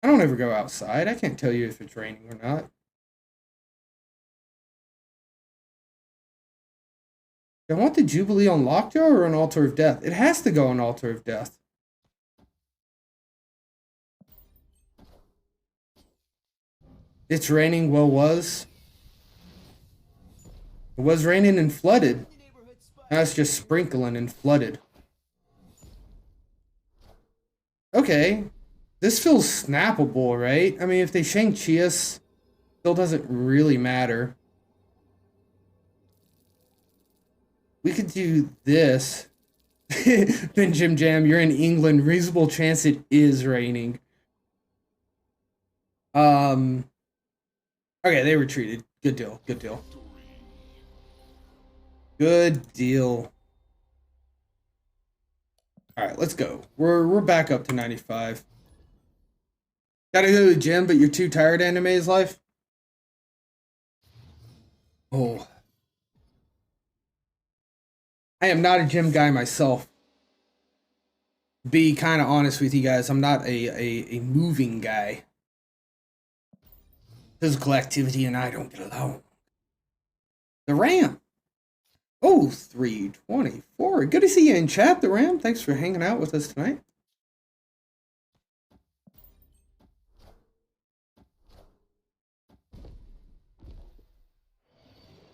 I don't ever go outside. I can't tell you if it's raining or not. Do I want the Jubilee on Lockjaw or on Altar of Death? It has to go on Altar of Death. It's raining, well was. It was raining and flooded. Now it's just sprinkling and flooded. Okay. This feels snappable, right? I mean, if they Shang-Chi us, still doesn't really matter. We could do this. Ben Jim Jam, you're in England. Reasonable chance it is raining. Okay, they retreated. Good deal. Good deal. Good deal. All right, let's go. We're back up to 95. Gotta go to the gym, but you're too tired to anime his life? Oh. I am not a gym guy myself. Be kind of honest with you guys. I'm not a moving guy. Physical activity and I don't get along. The Ram. Oh, 324. Good to see you in chat, The Ram. Thanks for hanging out with us tonight.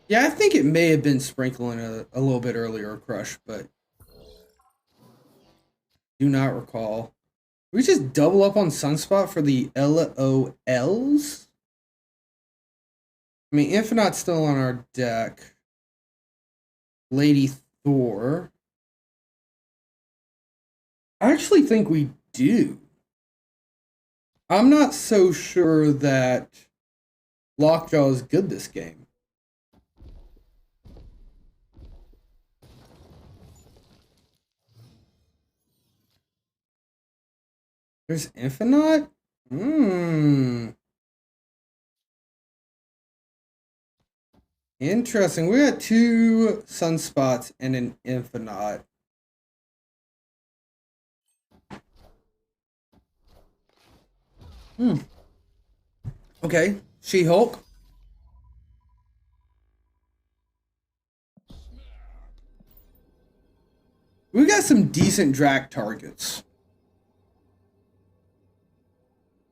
Yeah, I think it may have been sprinkling a little bit earlier, Crush, but Do not recall. We just double up on Sunspot for the LOLs? I mean, Infinite's still on our deck. Lady Thor. I actually think we do. I'm not so sure that Lockjaw is good this game. There's Infinite? Interesting. We got 2 Sunspots and an Infinite. Okay. She-Hulk. We got some decent Drac targets.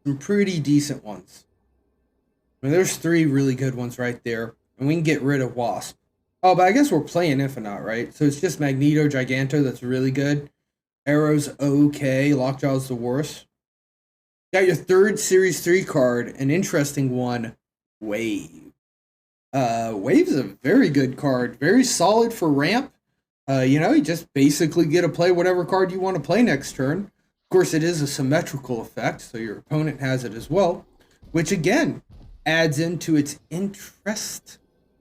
Some pretty decent ones. I mean, there's 3 really good ones right there. And we can get rid of Wasp. Oh, but I guess we're playing Infinite, right? So it's just Magneto, Giganto that's really good. Arrow's okay. Lockjaw's the worst. Got your 3rd Series 3 card. An interesting one. Wave. Wave's a very good card. Very solid for ramp. You just basically get to play whatever card you want to play next turn. Of course, it is a symmetrical effect, so your opponent has it as well. Which, again, adds into its interest.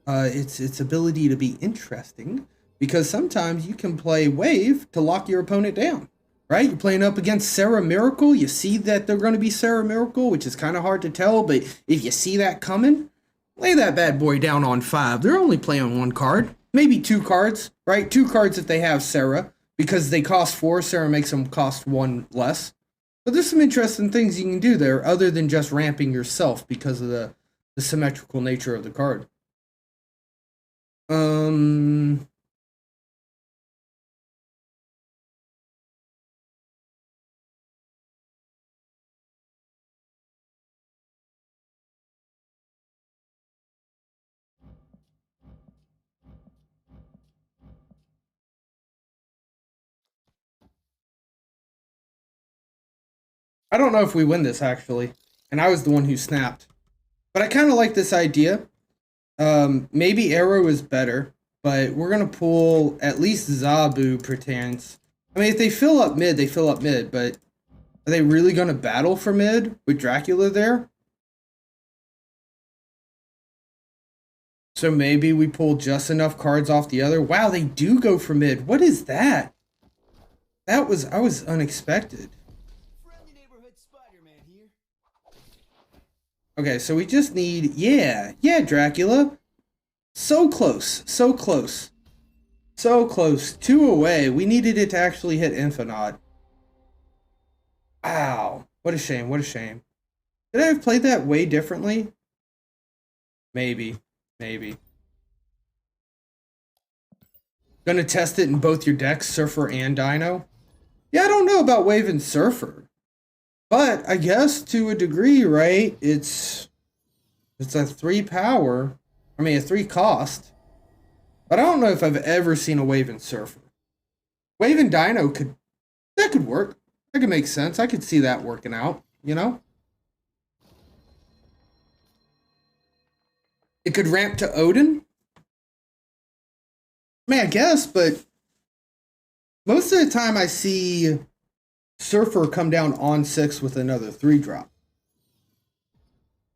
Its ability to be interesting, because sometimes you can play Wave to lock your opponent down, right? You're playing up against Sarah Miracle. You see that they're going to be Sarah Miracle, which is kind of hard to tell, but if you see that coming, lay that bad boy down on 5. They're only playing 1 card, maybe 2 cards, right? 2 cards if they have Sarah, because they cost 4. Sarah makes them cost 1 less. But there's some interesting things you can do there other than just ramping yourself because of the symmetrical nature of the card. I don't know if we win this actually, and I was the one who snapped. But I kind of like this idea. Maybe Arrow is better, but we're gonna pull at least Zabu pretends. I mean, if they fill up mid, they fill up mid, but are they really gonna battle for mid with Dracula there? So maybe we pull just enough cards off the other. Wow, they do go for mid. What is that? I was unexpected. Friendly neighborhood Spider-Man here. Okay, so we just need yeah, Dracula. So close, so close. So close. 2 away. We needed it to actually hit Infinite. Wow. What a shame, what a shame. Could I have played that way differently? Maybe. Maybe. Gonna test it in both your decks, Surfer and Dino? Yeah, I don't know about Wave and Surfer. But I guess to a degree, right? It's a 3 power. I mean a 3 cost. But I don't know if I've ever seen a Wave and Surfer. Wave and Dino could work. That could make sense. I could see that working out, you know? It could ramp to Odin. I mean, I guess, but most of the time I see Surfer come down on 6 with another 3 drop.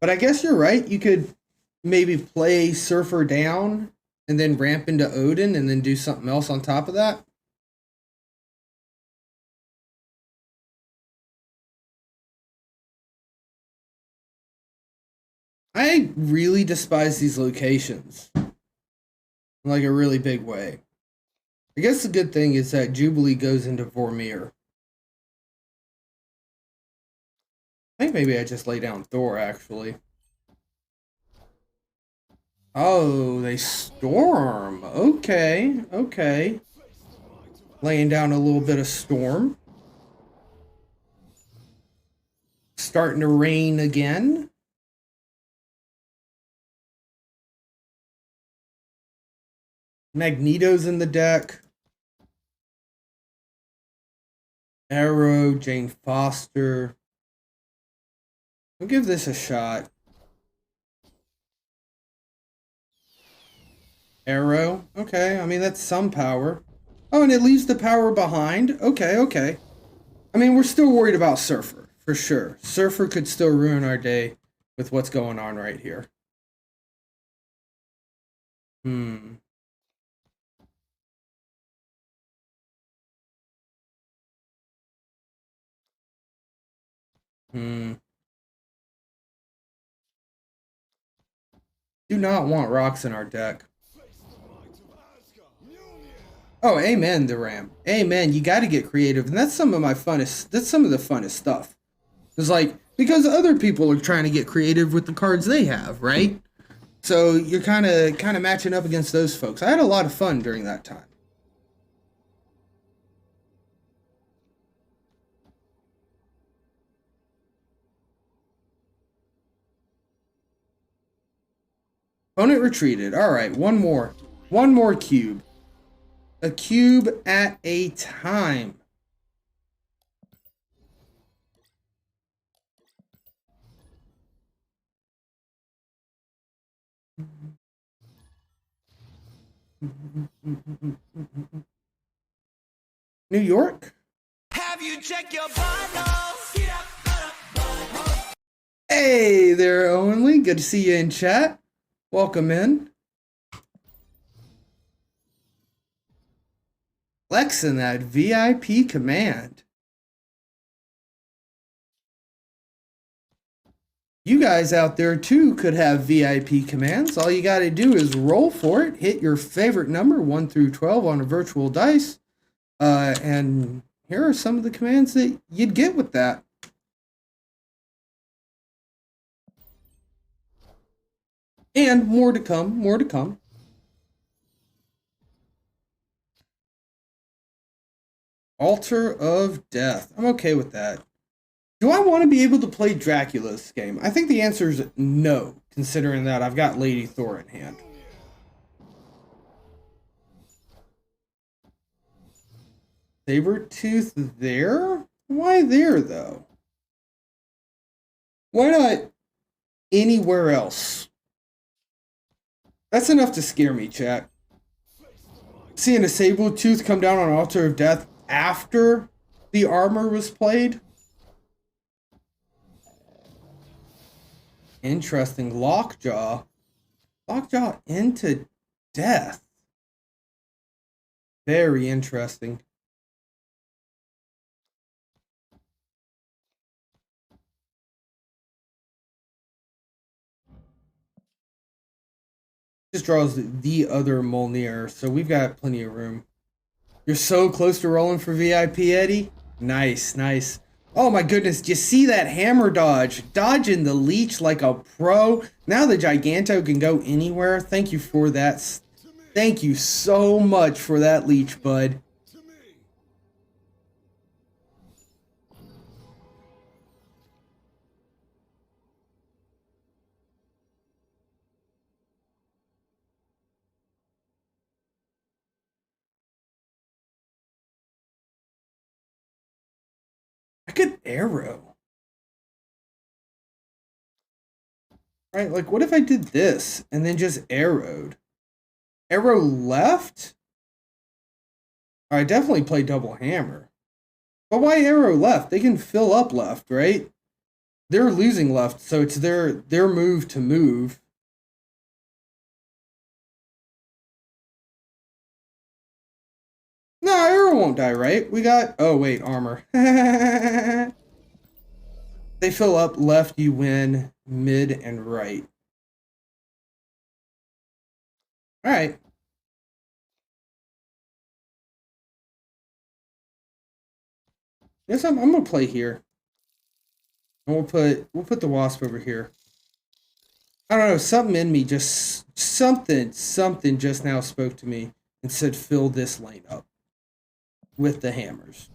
But I guess you're right. You could maybe play Surfer down and then ramp into Odin and then do something else on top of that. I really despise these locations in like a really big way. I guess the good thing is that Jubilee goes into Vormir. I think maybe I just lay down Thor, actually. Oh, they storm. Okay, okay. Laying down a little bit of storm. Starting to rain again. Magneto's in the deck. Arrow, Jane Foster. I'll give this a shot. Arrow. Okay, I mean, that's some power. Oh, and it leaves the power behind. Okay, okay. I mean, we're still worried about Surfer, for sure. Surfer could still ruin our day with what's going on right here. Hmm. Hmm. Do not want rocks in our deck. Oh, amen, the Ram. Amen. You got to get creative, and that's some of my funnest. That's some of the funnest stuff. It's like because other people are trying to get creative with the cards they have, right? So you're kind of matching up against those folks. I had a lot of fun during that time. Opponent retreated. All right, one more. One more cube. A cube at a time. New York? Have you checked your vitals? Hey there, Owenly. Good to see you in chat. Welcome in. Flexing that VIP command. You guys out there too could have VIP commands. All you got to do is roll for it, hit your favorite number 1 through 12 on a virtual dice, and here are some of the commands that you'd get with that. And more to come, more to come. Altar of Death. I'm okay with that. Do I want to be able to play Dracula this game? I think the answer is no, considering that I've got Lady Thor in hand. Sabretooth there? Why there, though? Why not anywhere else? That's enough to scare me, chat. Seeing a Sabretooth come down on Altar of Death after the armor was played? Interesting. Lockjaw. Lockjaw into death. Very interesting. Just draws the other Molnir, so we've got plenty of room. You're so close to rolling for VIP, Eddie. Nice, nice. Oh my goodness, do you see that hammer dodge? Dodging the leech like a pro. Now the Giganto can go anywhere. Thank you for that. Thank you so much for that leech, bud. I could arrow. Right, like what if I did this and then just arrowed? Arrow left? I definitely play double hammer. But why arrow left? They can fill up left, right? They're losing left, so it's their move to move. No, arrow won't die, right? We got... Oh, wait, armor. They fill up left, you win mid and right. All right. Yes, I'm gonna play here. And we'll put the wasp over here. I don't know, something in me just something just now spoke to me and said fill this lane up with the hammers.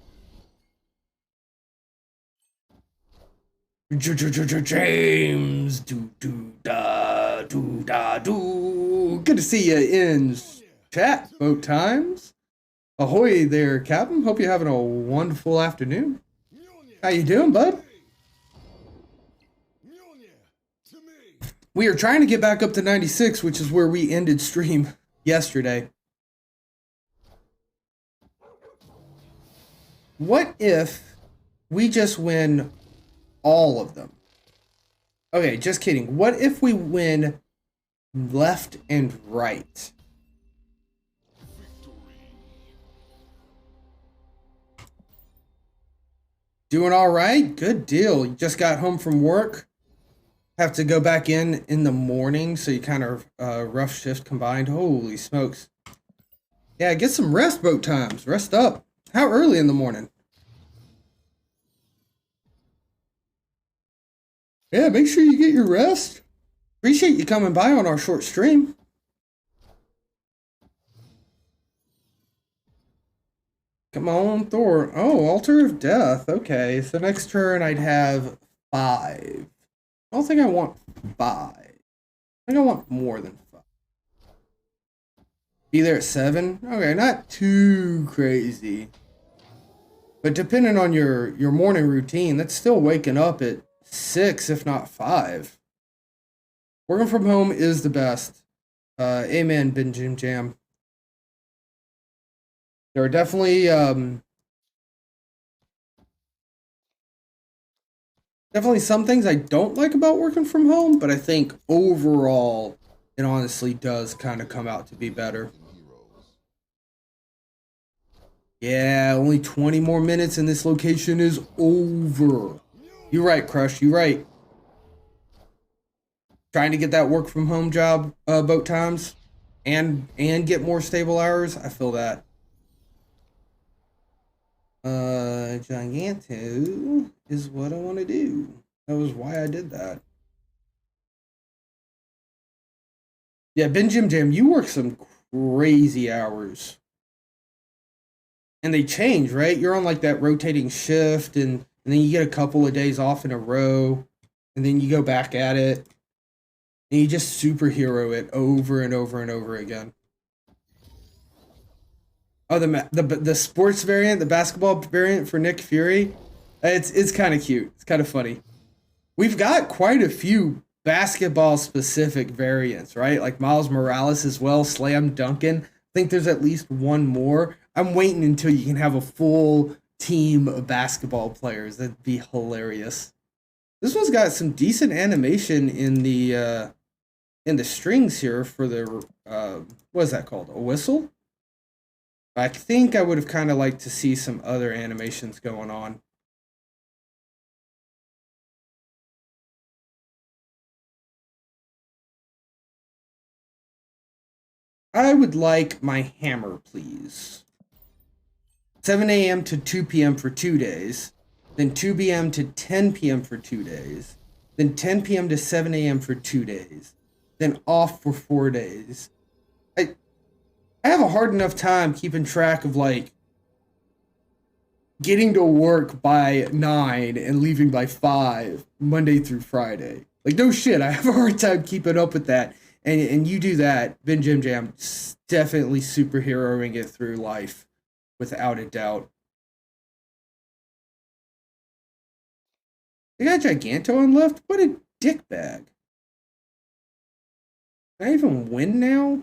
James, do da do. Good to see you in chat both times. Ahoy there, Captain. Hope you're having a wonderful afternoon. How you doing, bud? We are trying to get back up to 96, which is where we ended stream yesterday. What if we just win all of them? Okay, just kidding. What if we win left and right? Doing all right? Good deal. You just got home from work? Have to go back in the morning, so you kind of rough shift combined. Holy smokes. Yeah, get some rest boat times. Rest up. How early in the morning? Yeah, make sure you get your rest. Appreciate you coming by on our short stream. Come on, Thor. Oh, Altar of Death. Okay, so next turn I'd have 5. I don't think I want 5. I think I want more than 5. Be there at 7? Okay, not too crazy. But depending on your morning routine, that's still waking up at 6, if not 5. Working from home is the best. Amen, Ben Jim Jam. There are definitely some things I don't like about working from home, but I think overall it honestly does kind of come out to be better. Yeah, only 20 more minutes and this location is over. You're right, Crush, you're right. Trying to get that work from home job boat times and get more stable hours. I feel that. Giganto is what I want to do. That was why I did that. Yeah, Ben Jim Jam, you work some crazy hours. And they change, right? You're on like that rotating shift and then you get a couple of days off in a row and then you go back at it and you just superhero it over and over and over again. Oh, the sports variant, the basketball variant for Nick Fury, it's kind of cute. It's kind of funny. We've got quite a few basketball specific variants, right? Like Miles Morales as well, Slam Duncan. I think there's at least one more. I'm waiting until you can have a full team of basketball players. That'd be hilarious. This one's got some decent animation in the strings here for the what is that called? A whistle? I think I would have kind of liked to see some other animations going on. I would like my hammer, please. 7 a.m. to 2 p.m. for 2 days, then 2 p.m. to 10 p.m. for 2 days, then 10 p.m. to 7 a.m. for 2 days, then off for 4 days. I have a hard enough time keeping track of like getting to work by 9 and leaving by 5 Monday through Friday. Like no shit, I have a hard time keeping up with that. And you do that, Ben Jim Jam, definitely superheroing it through life, without a doubt. They got Giganto on left? What a dickbag. Can I even win now?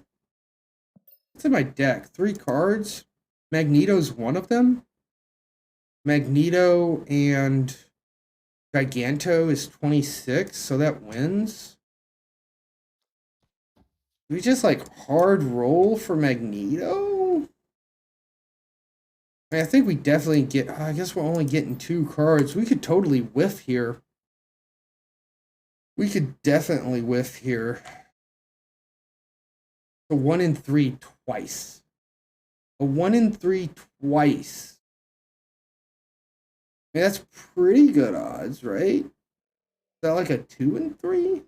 What's in my deck? 3 cards? Magneto's one of them? Magneto and Giganto is 26, so that wins. Do we just like hard roll for Magneto? I think we definitely get. I guess we're only getting 2 cards. We could totally whiff here. We could definitely whiff here. A 1 in 3 twice. A 1 in 3 twice. I mean, that's pretty good odds, right? Is that like a 2 in 3?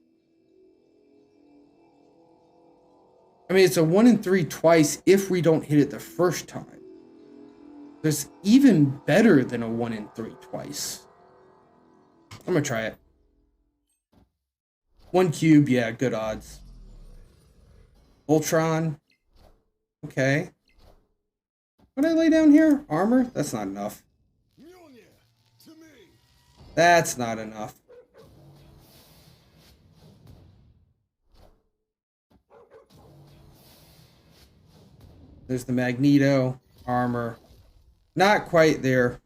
I mean, it's a 1 in 3 twice if we don't hit it the first time. There's even better than a 1 in 3 twice. I'm gonna try it. 1 cube, yeah, good odds. Ultron. Okay. What did I lay down here? Armor? That's not enough. That's not enough. There's the Magneto armor. Not quite there.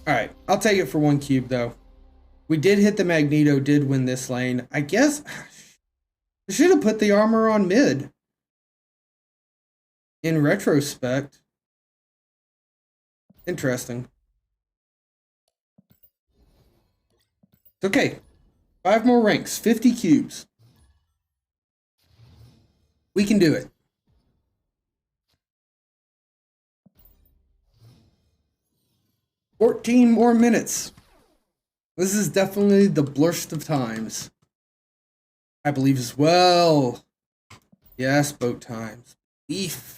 Alright, I'll take it for 1 cube though. We did hit the Magneto, did win this lane. I guess I should have put the armor on mid. In retrospect. Interesting. It's okay. 5 more ranks, 50 cubes. We can do it. "14 more minutes. This is definitely the blurst of times. I believe as well. Yes, boat times. Beef.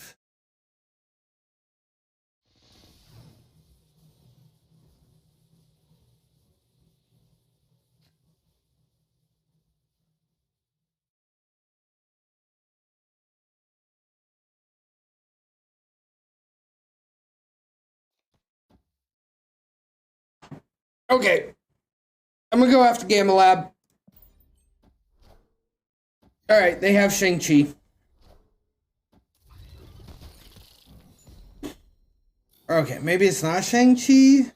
Okay. I'm gonna go after Gamma Lab. Alright, they have Shang-Chi. Okay, maybe it's not Shang-Chi.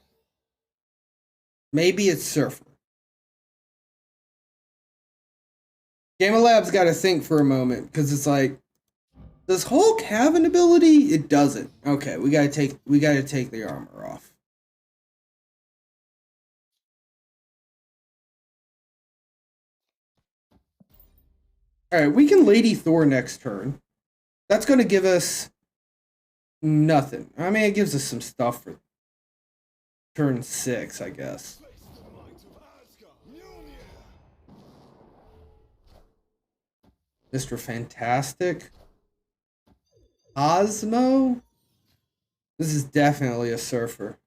Maybe it's Surfer. Gamma Lab's gotta think for a moment, because it's like, does Hulk have an ability? It doesn't. Okay, we gotta take the armor off. Alright, we can Lady Thor next turn. That's gonna give us nothing. I mean, it gives us some stuff for turn 6, I guess. Mr. Fantastic. Osmo? This is definitely a Surfer.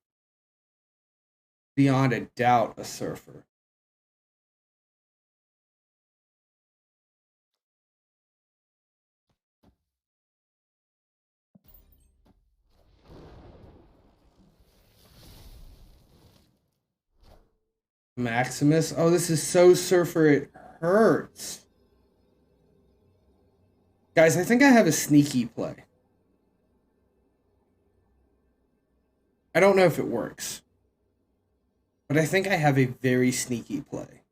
Beyond a doubt, a Surfer. Maximus? Oh, this is so Surfer it hurts. Guys, I think I have a sneaky play. I don't know if it works. But I think I have a very sneaky play.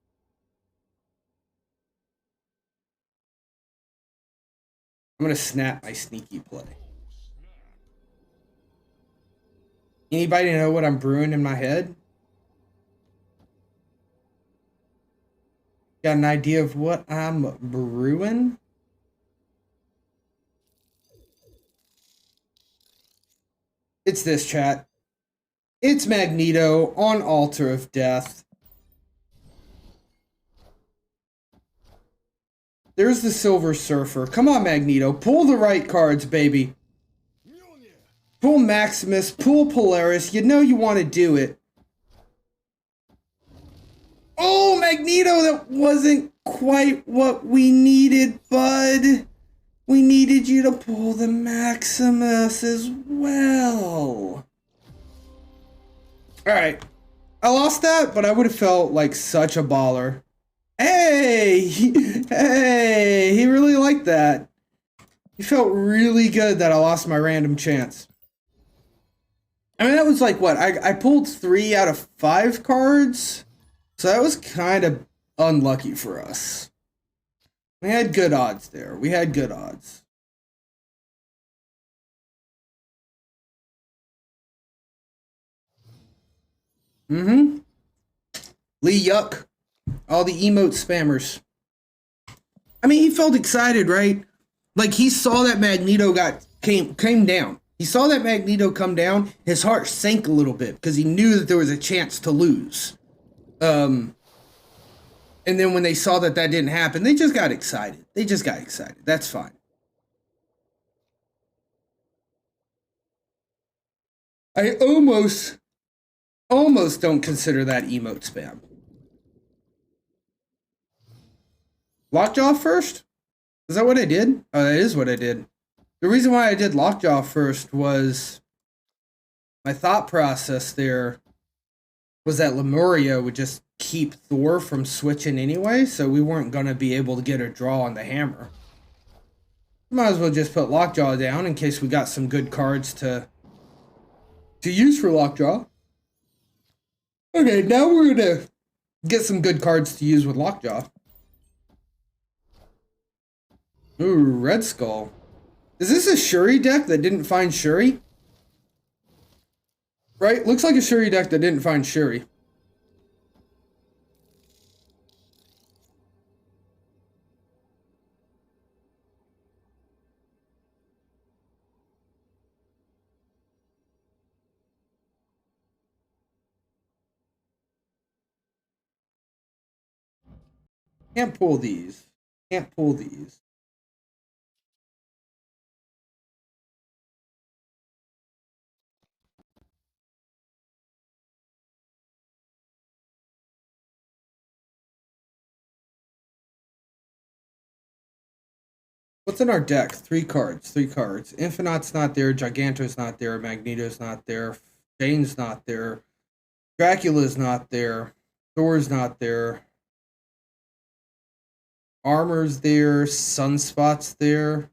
I'm going to snap my sneaky play. Anybody know what I'm brewing in my head? Got an idea of what I'm brewing? It's this, chat. It's Magneto on Altar of Death. There's the Silver Surfer. Come on, Magneto. Pull the right cards, baby. Pull Maximus. Pull Polaris. You know you want to do it. Oh, Magneto, that wasn't quite what we needed, bud. We needed you to pull the Maximus as well. Alright. I lost that, but I would have felt like such a baller. Hey! Hey! He really liked that. He felt really good that I lost my random chance. I mean, that was like, what? I pulled 3 out of 5 cards? So that was kind of unlucky for us. We had good odds there. We had good odds. Mm-hmm. Lee Yuck. All the emote spammers. I mean, he felt excited, right? Like, he saw that Magneto came down. He saw that Magneto come down. His heart sank a little bit because he knew that there was a chance to lose. And then when they saw that didn't happen, they just got excited. That's fine. I almost don't consider that emote spam. Lockjaw first? Is that what I did? Oh, that is what I did. The reason why I did Lockjaw first was my thought process there was that Lemuria would just keep Thor from switching anyway, so we weren't going to be able to get a draw on the hammer. Might as well just put Lockjaw down in case we got some good cards to use for Lockjaw. Okay, now we're going to get some good cards to use with Lockjaw. Ooh, Red Skull. Is this a Shuri deck that didn't find Shuri? Right? Looks like a Shuri deck that didn't find Shuri. Can't pull these. Can't pull these. What's in our deck? 3 cards. 3 cards. Infinite's not there. Giganto's not there. Magneto's not there. Jane's not there. Dracula's not there. Thor's not there. Armor's there. Sunspot's there.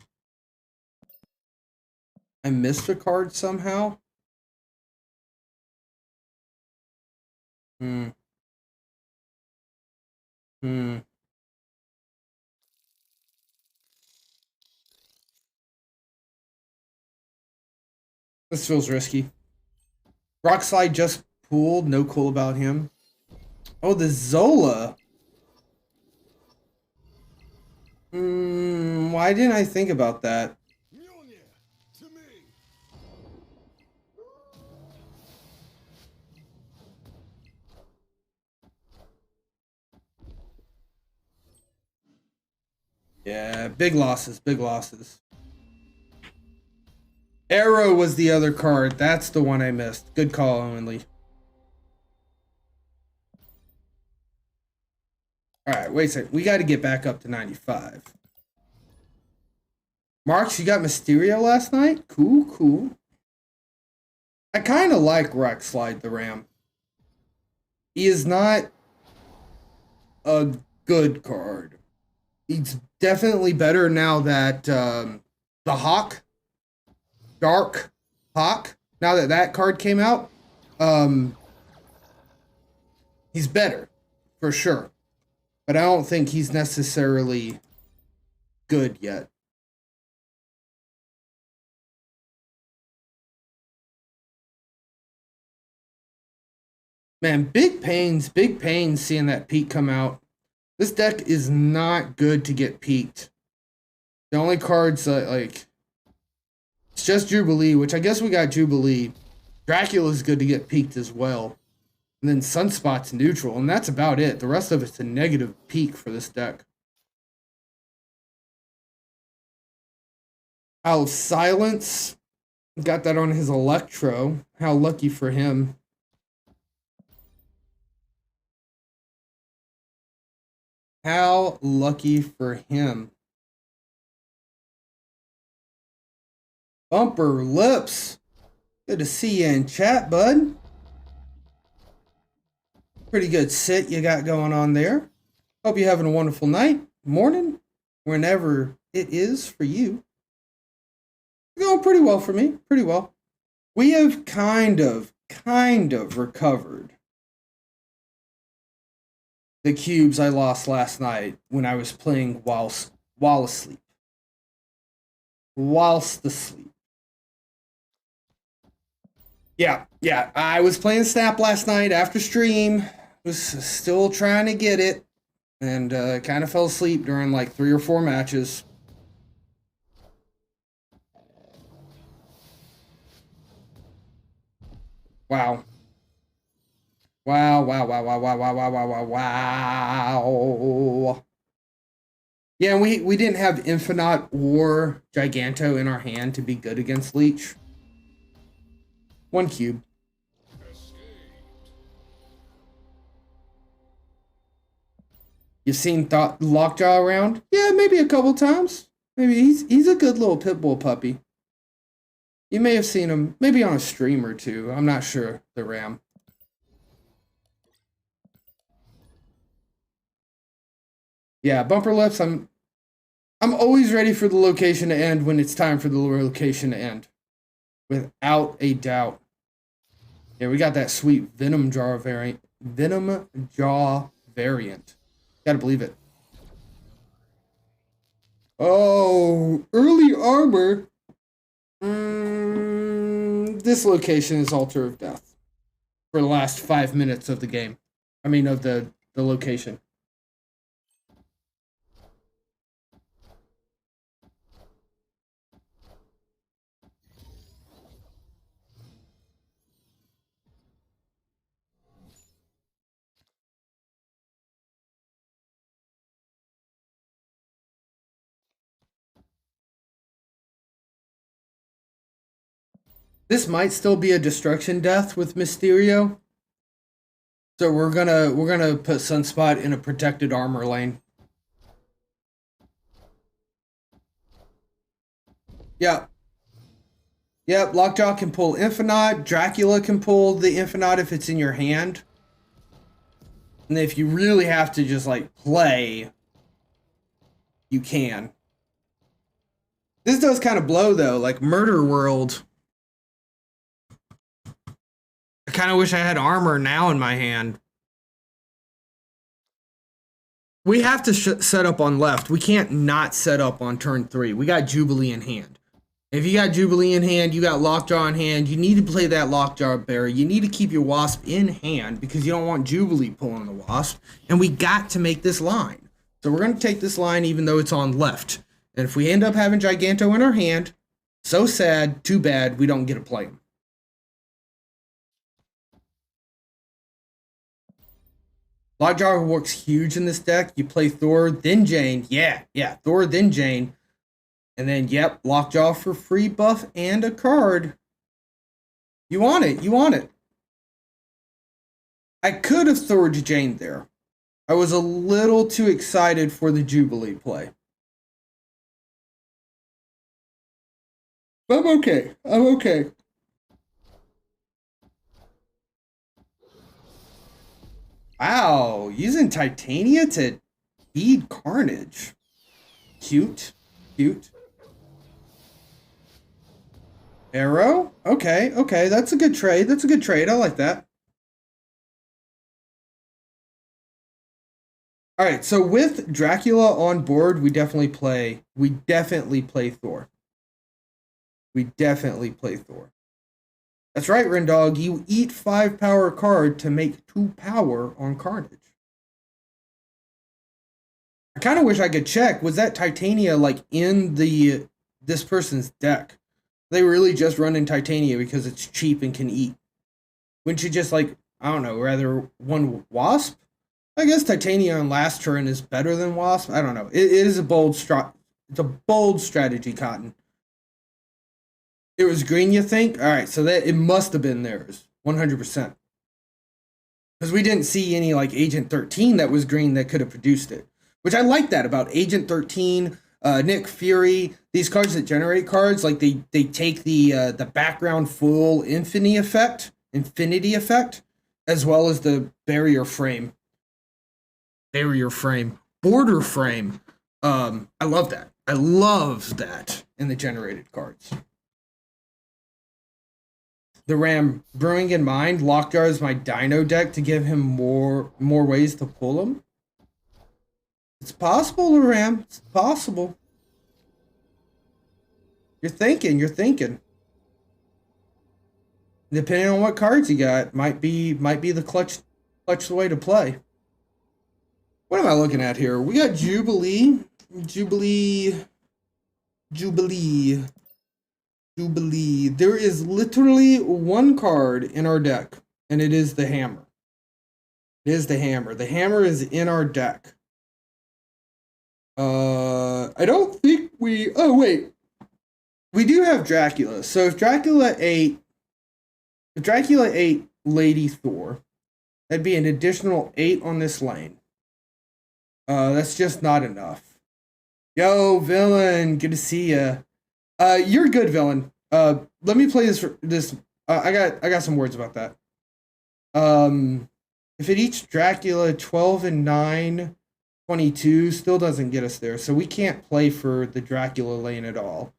I missed a card somehow. Hmm. This feels risky. Rockslide just pooled. No cool about him. Oh, the Zola. Why didn't I think about that? Yeah, big losses, big losses. Arrow was the other card. That's the one I missed. Good call, Owen Lee. Alright, wait a second. We got to get back up to 95. Marks, you got Mysterio last night? Cool, cool. I kind of like Rockslide the Ram. He is not a good card. He's definitely better now that the Hawk, Dark Hawk, now that that card came out, he's better, for sure. But I don't think he's necessarily good yet. Man, big pains seeing that peak come out. This deck is not good to get peaked. The only cards like it's just Jubilee, which I guess we got Jubilee. Dracula's good to get peaked as well. And then Sunspot's neutral, and that's about it. The rest of it's a negative peak for this deck. Oh, Silence. Got that on his Electro. How lucky for him. How lucky for him. Bumper Lips. Good to see you in chat, bud. Pretty good sit you got going on there. Hope you're having a wonderful night, morning, whenever it is for you. It's going pretty well for me, pretty well. We have kind of recovered the cubes I lost last night when I was playing while asleep. Whilst asleep. Yeah, I was playing Snap last night after stream. Was still trying to get it. And kind of fell asleep during like 3 or 4 matches. Wow. Wow. Yeah, we didn't have Infinite or Giganto in our hand to be good against Leech. 1 cube. You've seen Lockjaw around? Yeah, maybe a couple times. Maybe he's a good little pit bull puppy. You may have seen him maybe on a stream or two. I'm not sure, the Ram. Yeah, bumper lips, I'm always ready for the location to end when it's time for the location to end. Without a doubt. Yeah, we got that sweet Venom Jaw variant. Venom Jaw variant. Gotta believe it. Oh, early armor. This location is Altar of Death. For the last 5 minutes of the game. I mean, of the location. This might still be a destruction death with Mysterio. So we're gonna put Sunspot in a protected armor lane. Yeah. Yep, Lockjaw can pull Infinite. Dracula can pull the Infinite if it's in your hand. And if you really have to just like play, you can. This does kind of blow though, like Murder World. I kind of wish I had armor now in my hand. We have to set up on left. We can't not set up on turn 3. We got Jubilee in hand. If you got Jubilee in hand, you got Lockjaw in hand, you need to play that Lockjaw Berry. You need to keep your Wasp in hand because you don't want Jubilee pulling the Wasp. And we got to make this line. So we're going to take this line even though it's on left. And if we end up having Giganto in our hand, so sad, too bad, we don't get to play him. Lockjaw works huge in this deck. You play Thor, then Jane. Yeah, Thor, then Jane. And then, yep, Lockjaw for free buff and a card. You want it. You want it. I could have Thor'd Jane there. I was a little too excited for the Jubilee play. But I'm okay. I'm okay. Wow, using Titania to feed Carnage. Cute. Cute. Arrow? Okay, that's a good trade. That's a good trade. I like that. Alright, so with Dracula on board, we definitely play Thor. We definitely play Thor. That's right, Rendog. You eat 5 power card to make 2 power on Carnage. I kind of wish I could check. Was that Titania like in this person's deck? They really just running Titania because it's cheap and can eat. Wouldn't you just like, I don't know, rather one Wasp? I guess Titania on last turn is better than Wasp. I don't know. It is a bold strategy, Cotton. It was green, you think? All right, so that it must have been theirs, 100%. Because we didn't see any like Agent 13 that was green that could have produced it. Which I like that about Agent 13, Nick Fury, these cards that generate cards, like they take the background full infinity effect, as well as the border frame. I love that. I love that in the generated cards. The Ram, brewing in mind, Lockjaw is my Dino deck to give him more ways to pull him. It's possible, the Ram. It's possible. You're thinking. Depending on what cards you got, might be the clutch way to play. What am I looking at here? We got Jubilee. There is literally one card in our deck, and it is the hammer. The hammer is in our deck. I don't think we... Oh, wait. We do have Dracula. So if Dracula ate Lady Thor, that'd be an additional 8 on this lane. That's just not enough. Yo, villain, good to see ya. You're good, villain. Let me play this. I got some words about that. If it eats Dracula 12 and 9, 22 still doesn't get us there. So we can't play for the Dracula lane at all.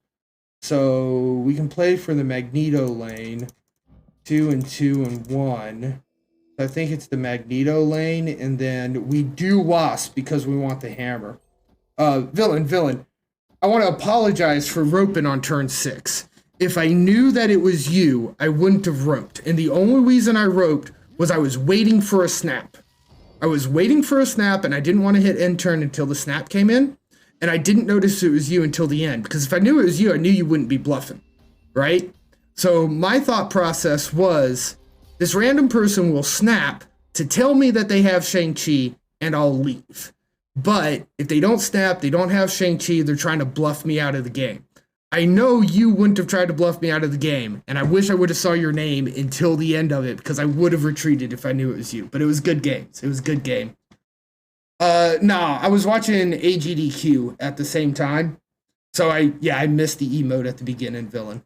So we can play for the Magneto lane, 2 and 2 and 1. I think it's the Magneto lane, and then we do Wasp because we want the hammer. Villain. I want to apologize for roping on turn 6. If I knew that it was you, I wouldn't have roped. And the only reason I roped was I was waiting for a snap. I was waiting for a snap, and I didn't want to hit end turn until the snap came in. And I didn't notice it was you until the end. Because if I knew it was you, I knew you wouldn't be bluffing. Right? So my thought process was, this random person will snap to tell me that they have Shang-Chi, and I'll leave. But if they don't snap, they don't have Shang-Chi, they're trying to bluff me out of the game. I know you wouldn't have tried to bluff me out of the game, and I wish I would have saw your name until the end of it, because I would have retreated if I knew it was you. But it was good games. It was a good game. Nah, I was watching AGDQ at the same time. So I missed the emote at the beginning, villain.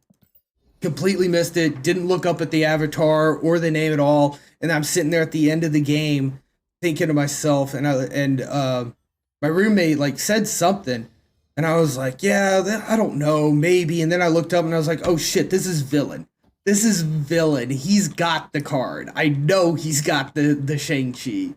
Completely missed it. Didn't look up at the avatar or the name at all. And I'm sitting there at the end of the game thinking to myself, and my roommate like said something, and I was like, yeah, I don't know, maybe. And then I looked up and I was like, oh shit, this is villain. This is villain. He's got the card. I know he's got the Shang-Chi.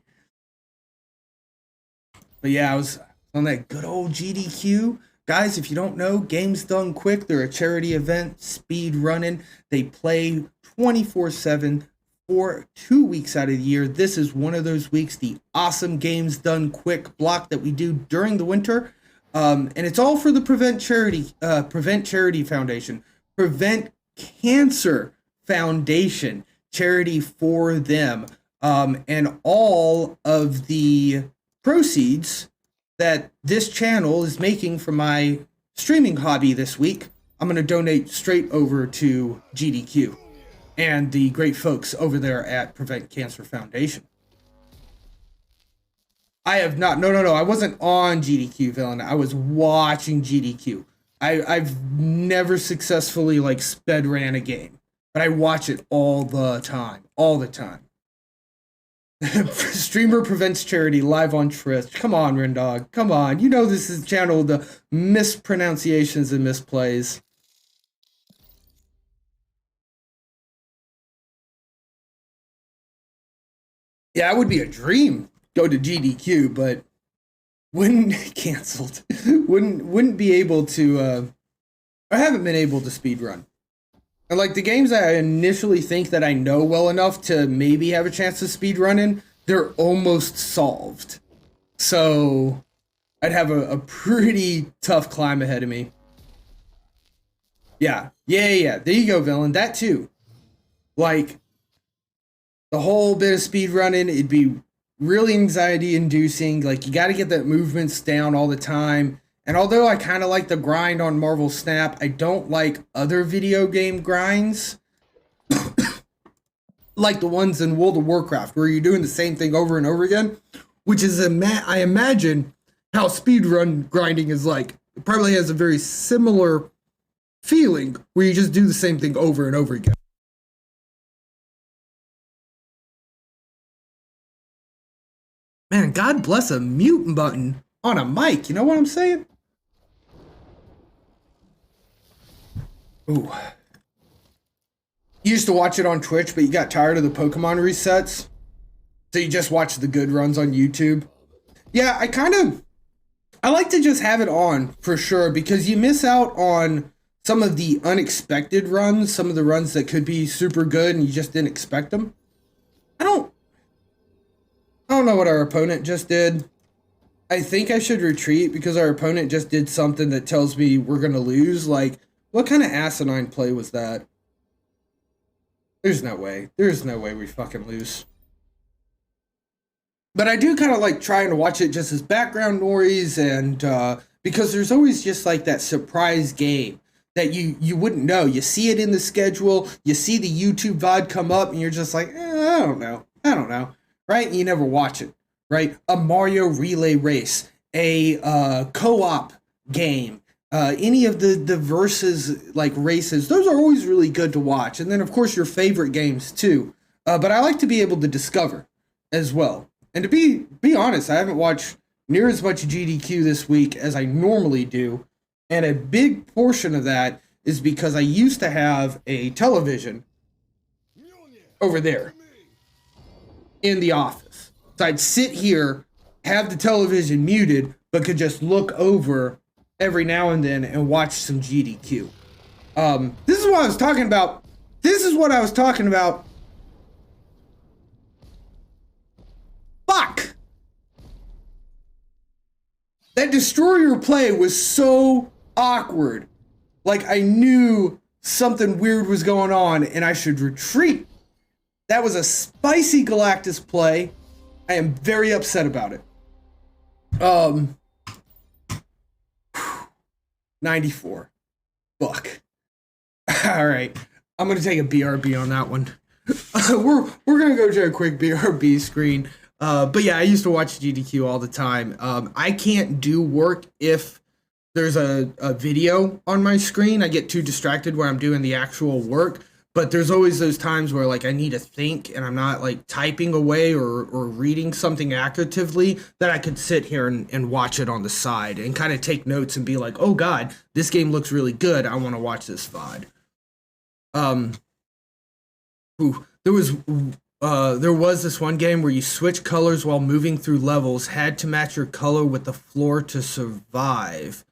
But yeah, I was on that good old GDQ. Guys, if you don't know, Games Done Quick, they're a charity event, speed running. They play 24/7 for 2 weeks out of the year. This is one of those weeks, the awesome Games Done Quick block that we do during the winter. And it's all for the Prevent Charity Foundation. Prevent Cancer Foundation, charity for them. And all of the proceeds that this channel is making from my streaming hobby this week, I'm going to donate straight over to GDQ and the great folks over there at Prevent Cancer Foundation. I have not, no, I wasn't on GDQ, villain. I was watching GDQ. I've never successfully like sped ran a game, but I watch it all the time. Streamer prevents charity live on Twitch. Come on, Rendog. Come on. You know this is channel the mispronunciations and misplays. Yeah, it would be a dream. Go to GDQ, but wouldn't canceled. wouldn't be able to I haven't been able to speedrun. And like the games I initially think that I know well enough to maybe have a chance to speedrun in, they're almost solved. So I'd have a pretty tough climb ahead of me. Yeah. There you go, villain. That too. Like the whole bit of speedrunning, it'd be really anxiety inducing. Like you got to get that movements down all the time. And although I kind of like the grind on Marvel Snap, I don't like other video game grinds. Like the ones in World of Warcraft, where you're doing the same thing over and over again. Which is, I imagine, how speedrun grinding is like. It probably has a very similar feeling, where you just do the same thing over and over again. Man, God bless a mute button on a mic. You know what I'm saying? Ooh. You used to watch it on Twitch, but you got tired of the Pokemon resets. So you just watch the good runs on YouTube. Yeah, I like to just have it on for sure, because you miss out on some of the unexpected runs, some of the runs that could be super good and you just didn't expect them. I don't know what our opponent just did. I think I should retreat because our opponent just did something that tells me we're going to lose. Like, what kind of asinine play was that? There's no way. There's no way we fucking lose. But I do kind of like trying to watch it just as background noise, and because there's always just like that surprise game that you wouldn't know. You see it in the schedule, you see the YouTube VOD come up, and you're just like, I don't know. Right? And you never watch it. right? A Mario Relay Race, a co-op game, any of the versus like races. Those are always really good to watch. And then of course your favorite games too. But I like to be able to discover as well. And to be honest, I haven't watched near as much GDQ this week as I normally do. And a big portion of that is because I used to have a television over there in the office. So I'd sit here, have the television muted, but could just look over every now and then and watch some GDQ. This is what I was talking about. This is what I was talking about. Fuck! That destroyer play was so awkward. Like I knew something weird was going on and I should retreat. That was a spicy Galactus play. I am very upset about it. 94. Fuck. All right. I'm going to take a BRB on that one. We're going to go to a quick BRB screen. But yeah, I used to watch GDQ all the time. I can't do work if there's a video on my screen. I get too distracted when I'm doing the actual work. But there's always those times where like I need to think and I'm not like typing away or reading something actively, that I could sit here and watch it on the side and kind of take notes and be like, oh God, this game looks really good. I want to watch this VOD. There was this one game where you switch colors while moving through levels, had to match your color with the floor to survive.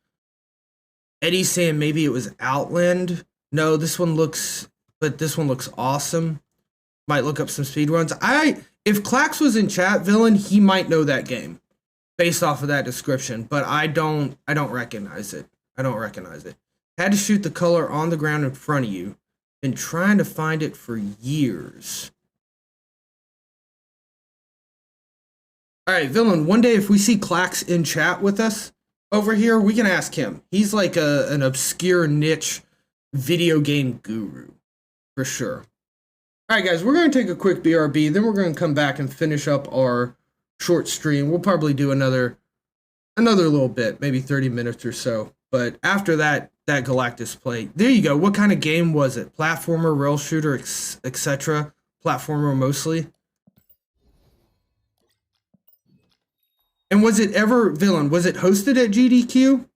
Eddie's saying maybe it was Outland. No, this one looks awesome. Might look up some speedruns. If Clax was in chat, villain, he might know that game based off of that description, but I don't recognize it. Had to shoot the color on the ground in front of you. Been trying to find it for years. All right, villain, one day if we see Clax in chat with us over here, we can ask him. He's like an obscure niche video game guru. For sure. All right, guys, we're going to take a quick BRB. Then we're going to come back and finish up our short stream. We'll probably do another little bit, maybe 30 minutes or so. But after that Galactus play, there you go. What kind of game was it? Platformer, rail shooter, etc. Platformer mostly. And was it ever, villain, was it hosted at GDQ?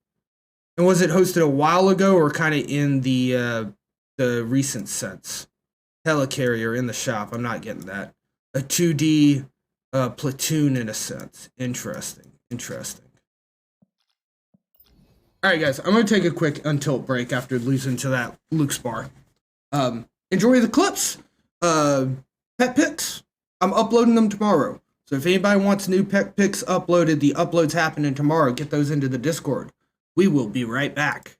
And was it hosted a while ago or kind of in the recent sense? Helicarrier in the shop. I'm not getting that. A 2D platoon in a sense. Interesting. All right, guys. I'm going to take a quick untilt break after losing to that Luke's bar. Enjoy the clips. Pet pics. I'm uploading them tomorrow. So if anybody wants new pet pics uploaded, the upload's happening tomorrow. Get those into the Discord. We will be right back.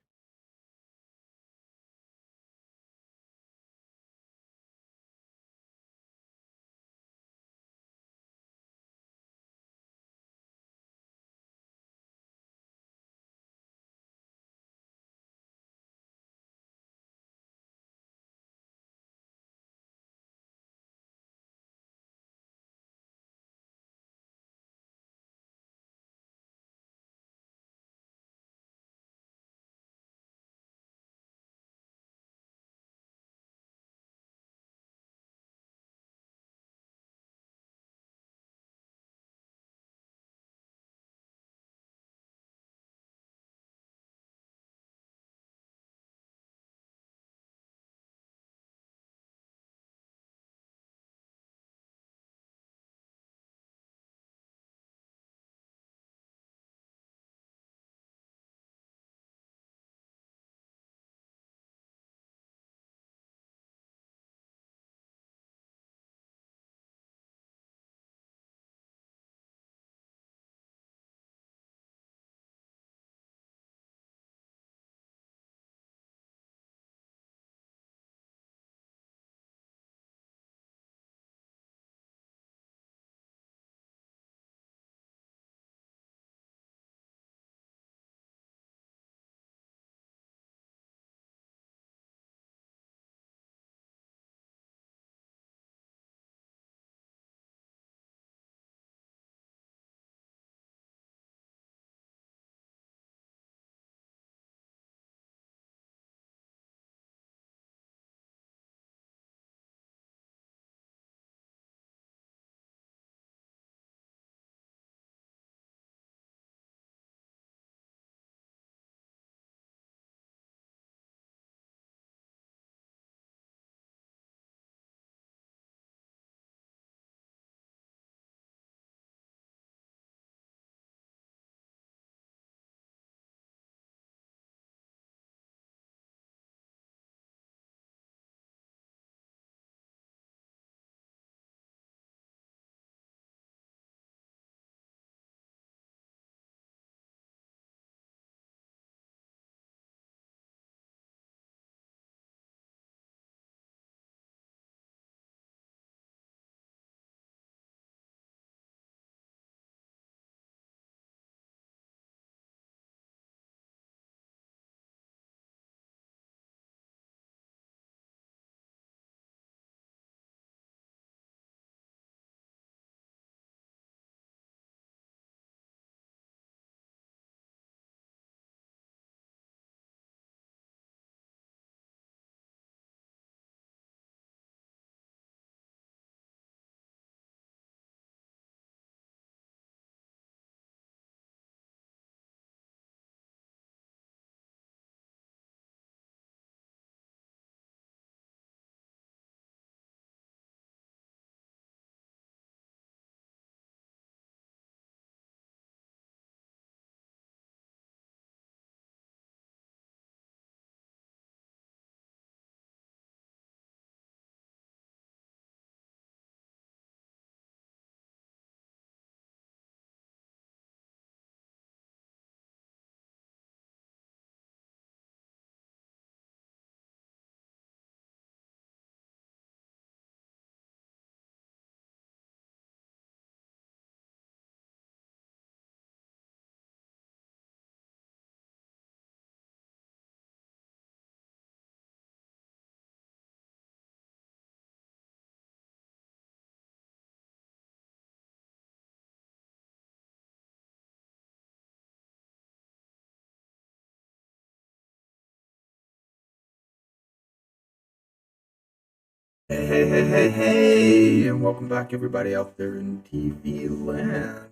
Hey, and welcome back, everybody out there in TV land.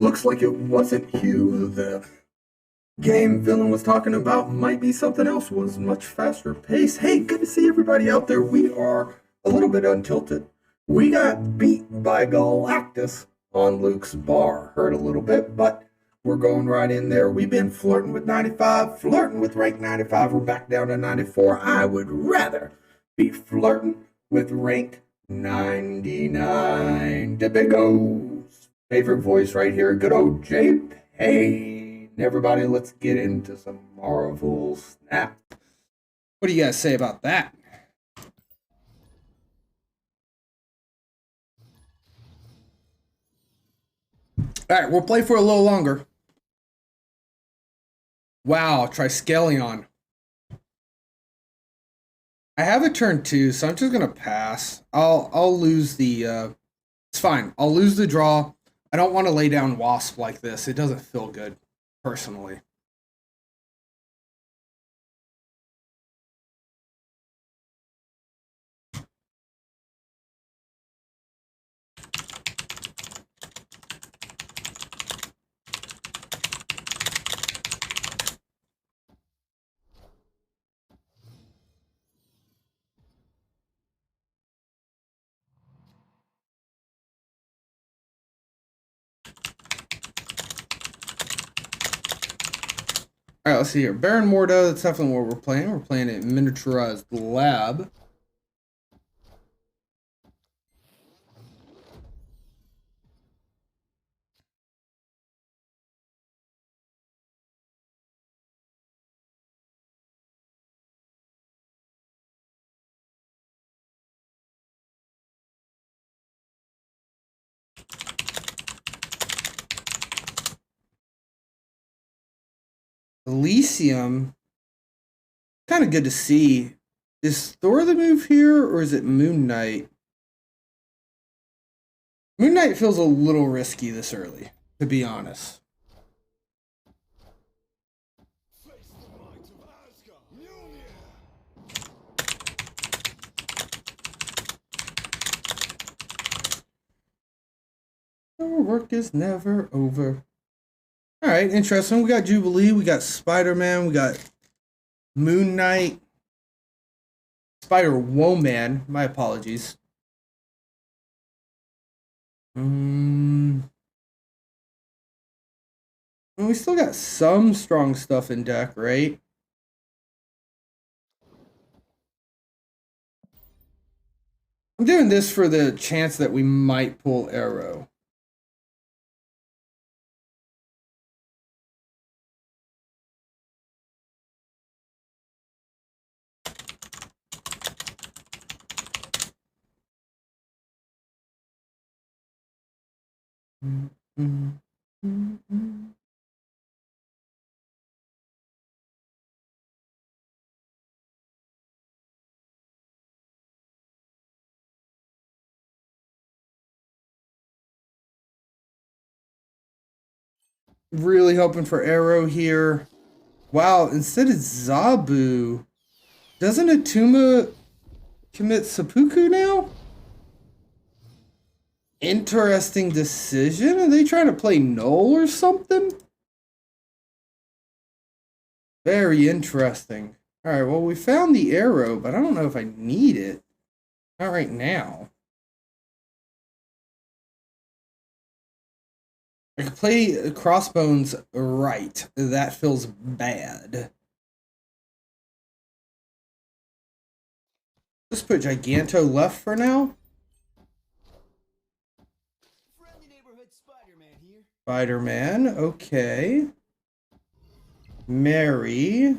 Looks like it wasn't Hugh. The game villain was talking about might be something else, was much faster pace. Hey, good to see everybody out there. We are a little bit untilted. We got beat by Galactus on Luke's bar. Hurt a little bit, but we're going right in there. We've been flirting with 95, flirting with rank 95. We're back down to 94. I would rather be flirting with rank 99. The big O's favorite voice right here, good old J Payne. Everybody, let's get into some Marvel Snap. What do you guys say about that? All right, we'll play for a little longer. Wow, Triskelion. I have a turn 2, so I'm just gonna pass. I'll lose the it's fine. I'll lose the draw. I don't want to lay down Wasp like this. It doesn't feel good, personally. All right, let's see here. Baron Mordo, that's definitely what we're playing. We're playing it miniaturized lab. Elysium, kind of good to see. Is Thor the move here, or is it Moon Knight? Moon Knight feels a little risky this early, to be honest. Our work is never over. All right, interesting. We got Jubilee, we got Spider-Man, we got Moon Knight, Spider-Woman. My apologies. We still got some strong stuff in deck, right? I'm doing this for the chance that we might pull Arrow. Really hoping for Arrow here. Wow, instead of Zabu, doesn't Atuma commit seppuku now? Interesting decision. Are they trying to play Null or something? Very interesting. All right, well, we found the Arrow, but I don't know if I need it. Not right now. I could play Crossbones right. That feels bad. Just put Giganto left for now. Friendly neighborhood Spider-Man here. Spider-Man, okay. Mary.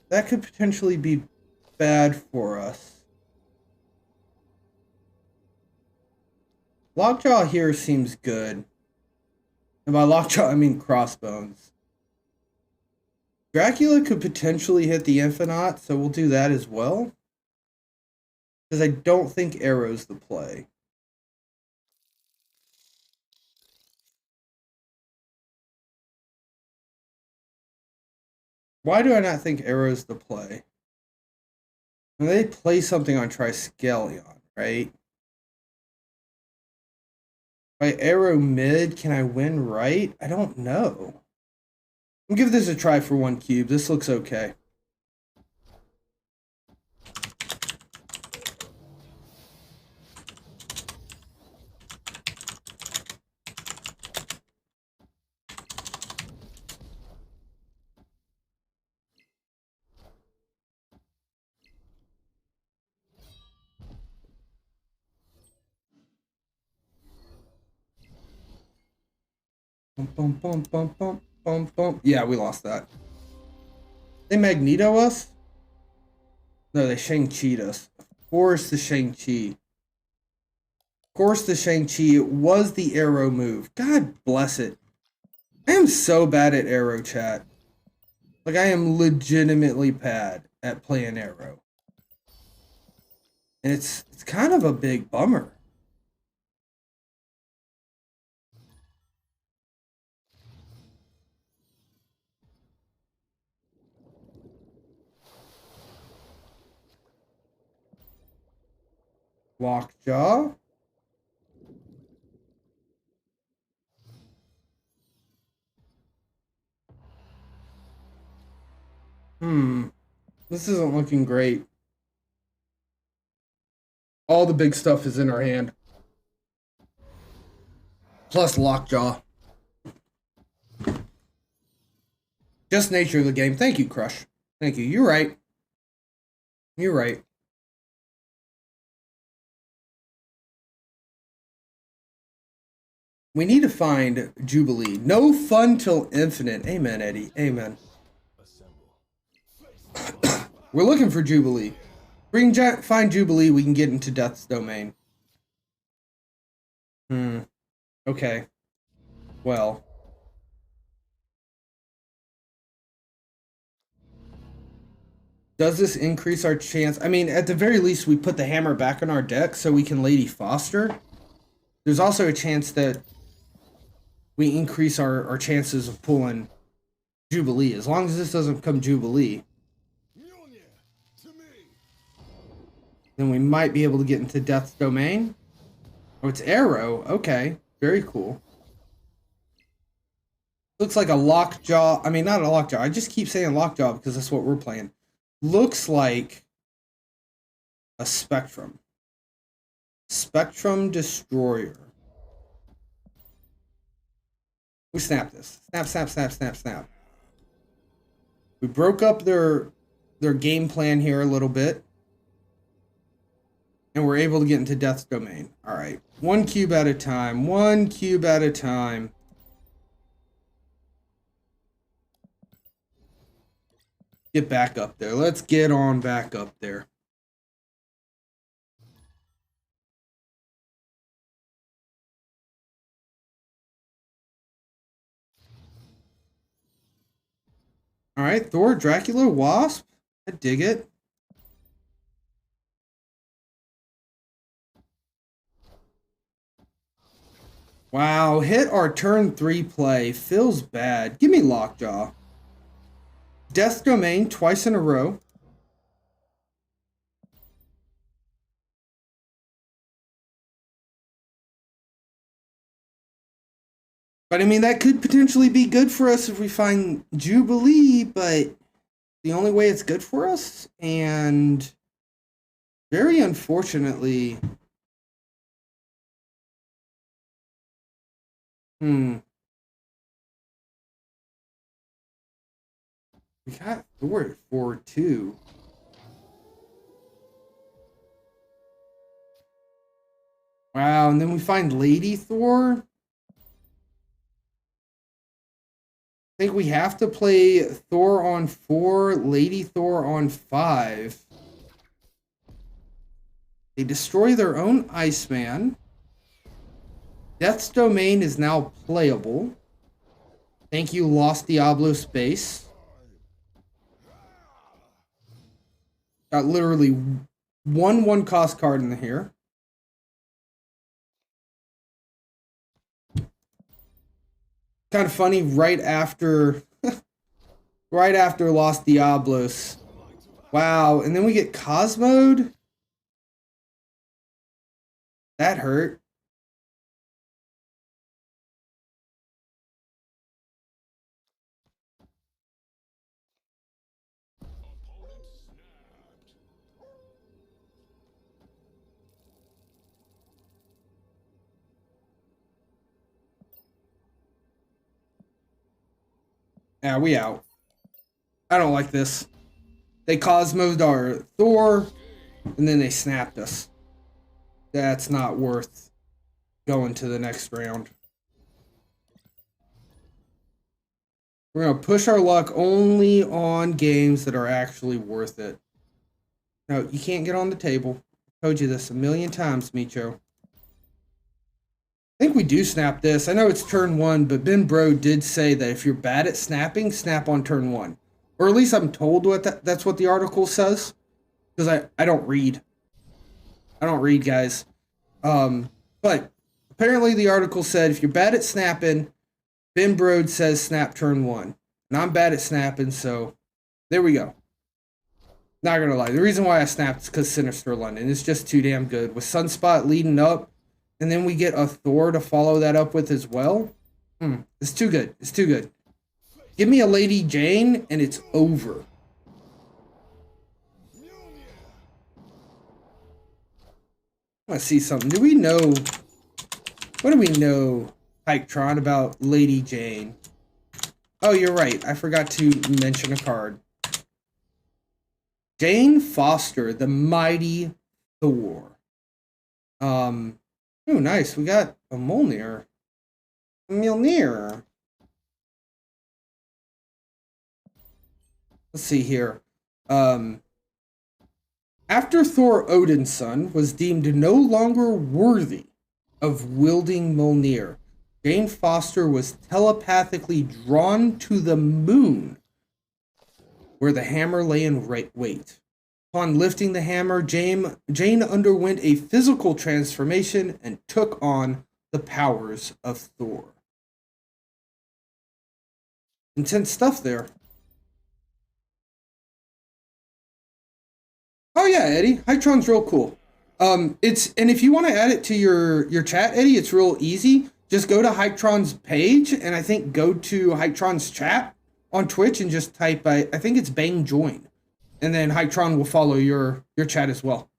That could potentially be bad for us. Lockjaw here seems good. And by Lockjaw, I mean Crossbones. Dracula could potentially hit the Infinite, so we'll do that as well. Because I don't think Arrow's the play. Why do I not think Arrow's the play? When they play something on Triskelion, right? By arrow mid, can I win right? I don't know. I'll give this a try for 1 cube. This looks okay. Bum, bum, bum, bum, bum, bum. Yeah, we lost that. They Magneto us? No, they Shang-Chi'd us. Of course the Shang-Chi. Of course the Shang-Chi was the arrow move. God bless it. I am so bad at arrow chat. Like, I am legitimately bad at playing arrow. And it's kind of a big bummer. Lockjaw. This isn't looking great. All the big stuff is in our hand. Plus Lockjaw. Just nature of the game. Thank you, Crush. Thank you. You're right. You're right. We need to find Jubilee. No fun till infinite. Amen, Eddie. Amen. We're looking for Jubilee. If we can find Jubilee, we can get into Death's Domain. Okay. Well. Does this increase our chance? I mean, at the very least, we put the hammer back on our deck so we can Lady Foster. There's also a chance that we increase our chances of pulling Jubilee. As long as this doesn't become Jubilee, then we might be able to get into Death's Domain. Oh, it's Arrow. Okay. Very cool. Looks like a Lockjaw. I mean, not a Lockjaw. I just keep saying Lockjaw because that's what we're playing. Looks like a Spectrum. Spectrum Destroyer. We snap this. Snap, snap, snap, snap, snap. We broke up their game plan here a little bit. And we're able to get into Death's Domain. Alright. 1 cube at a time. 1 cube at a time. Get back up there. Let's get on back up there. Alright, Thor, Dracula, Wasp. I dig it. Wow, hit our turn 3 play. Feels bad. Give me Lockjaw. Death's Domain twice in a row. But I mean, that could potentially be good for us if we find Jubilee, but the only way it's good for us, and very unfortunately, we got Thor at 4-2. Wow, and then we find Lady Thor. I think we have to play Thor on 4, Lady Thor on 5. They destroy their own Iceman. Death's Domain is now playable. Thank you, Lost Diablo Space. Got literally one cost card in here. Kind of funny, right after Lost Diablos, Wow, and then we get Cosmoed? That hurt. Yeah, we out. I don't like this. They Cosmoed our Thor, and then they snapped us. That's not worth going to the next round. We're going to push our luck only on games that are actually worth it. No, you can't get on the table. I told you this a million times, Micho. I think we do snap this. I know it's turn 1, but Ben Bro did say that if you're bad at snapping, snap on turn 1. Or at least I'm told that's what the article says. Because I don't read. I don't read, guys. But apparently the article said if you're bad at snapping, Ben Brode says snap turn 1. And I'm bad at snapping, so there we go. Not gonna lie. The reason why I snapped is because Sinister London is just too damn good. With Sunspot leading up, and then we get a Thor to follow that up with as well. It's too good. It's too good. Give me a Lady Jane, and it's over. I want to see something. Do we know... What do we know, Hypetron, about Lady Jane? Oh, you're right. I forgot to mention a card. Jane Foster, the Mighty Thor. Oh, nice. We got a Mjolnir. Mjolnir. Let's see here. After Thor Odin's son was deemed no longer worthy of wielding Mjolnir, Jane Foster was telepathically drawn to the moon, where the hammer lay in wait. Upon lifting the hammer, Jane underwent a physical transformation and took on the powers of Thor. Intense stuff there. Oh yeah, Eddie. Hytron's real cool. And if you want to add it to your chat, Eddie, it's real easy. Just go to Hytron's page, and I think go to Hytron's chat on Twitch and just type, I think it's bang join. And then Hytron will follow your chat as well.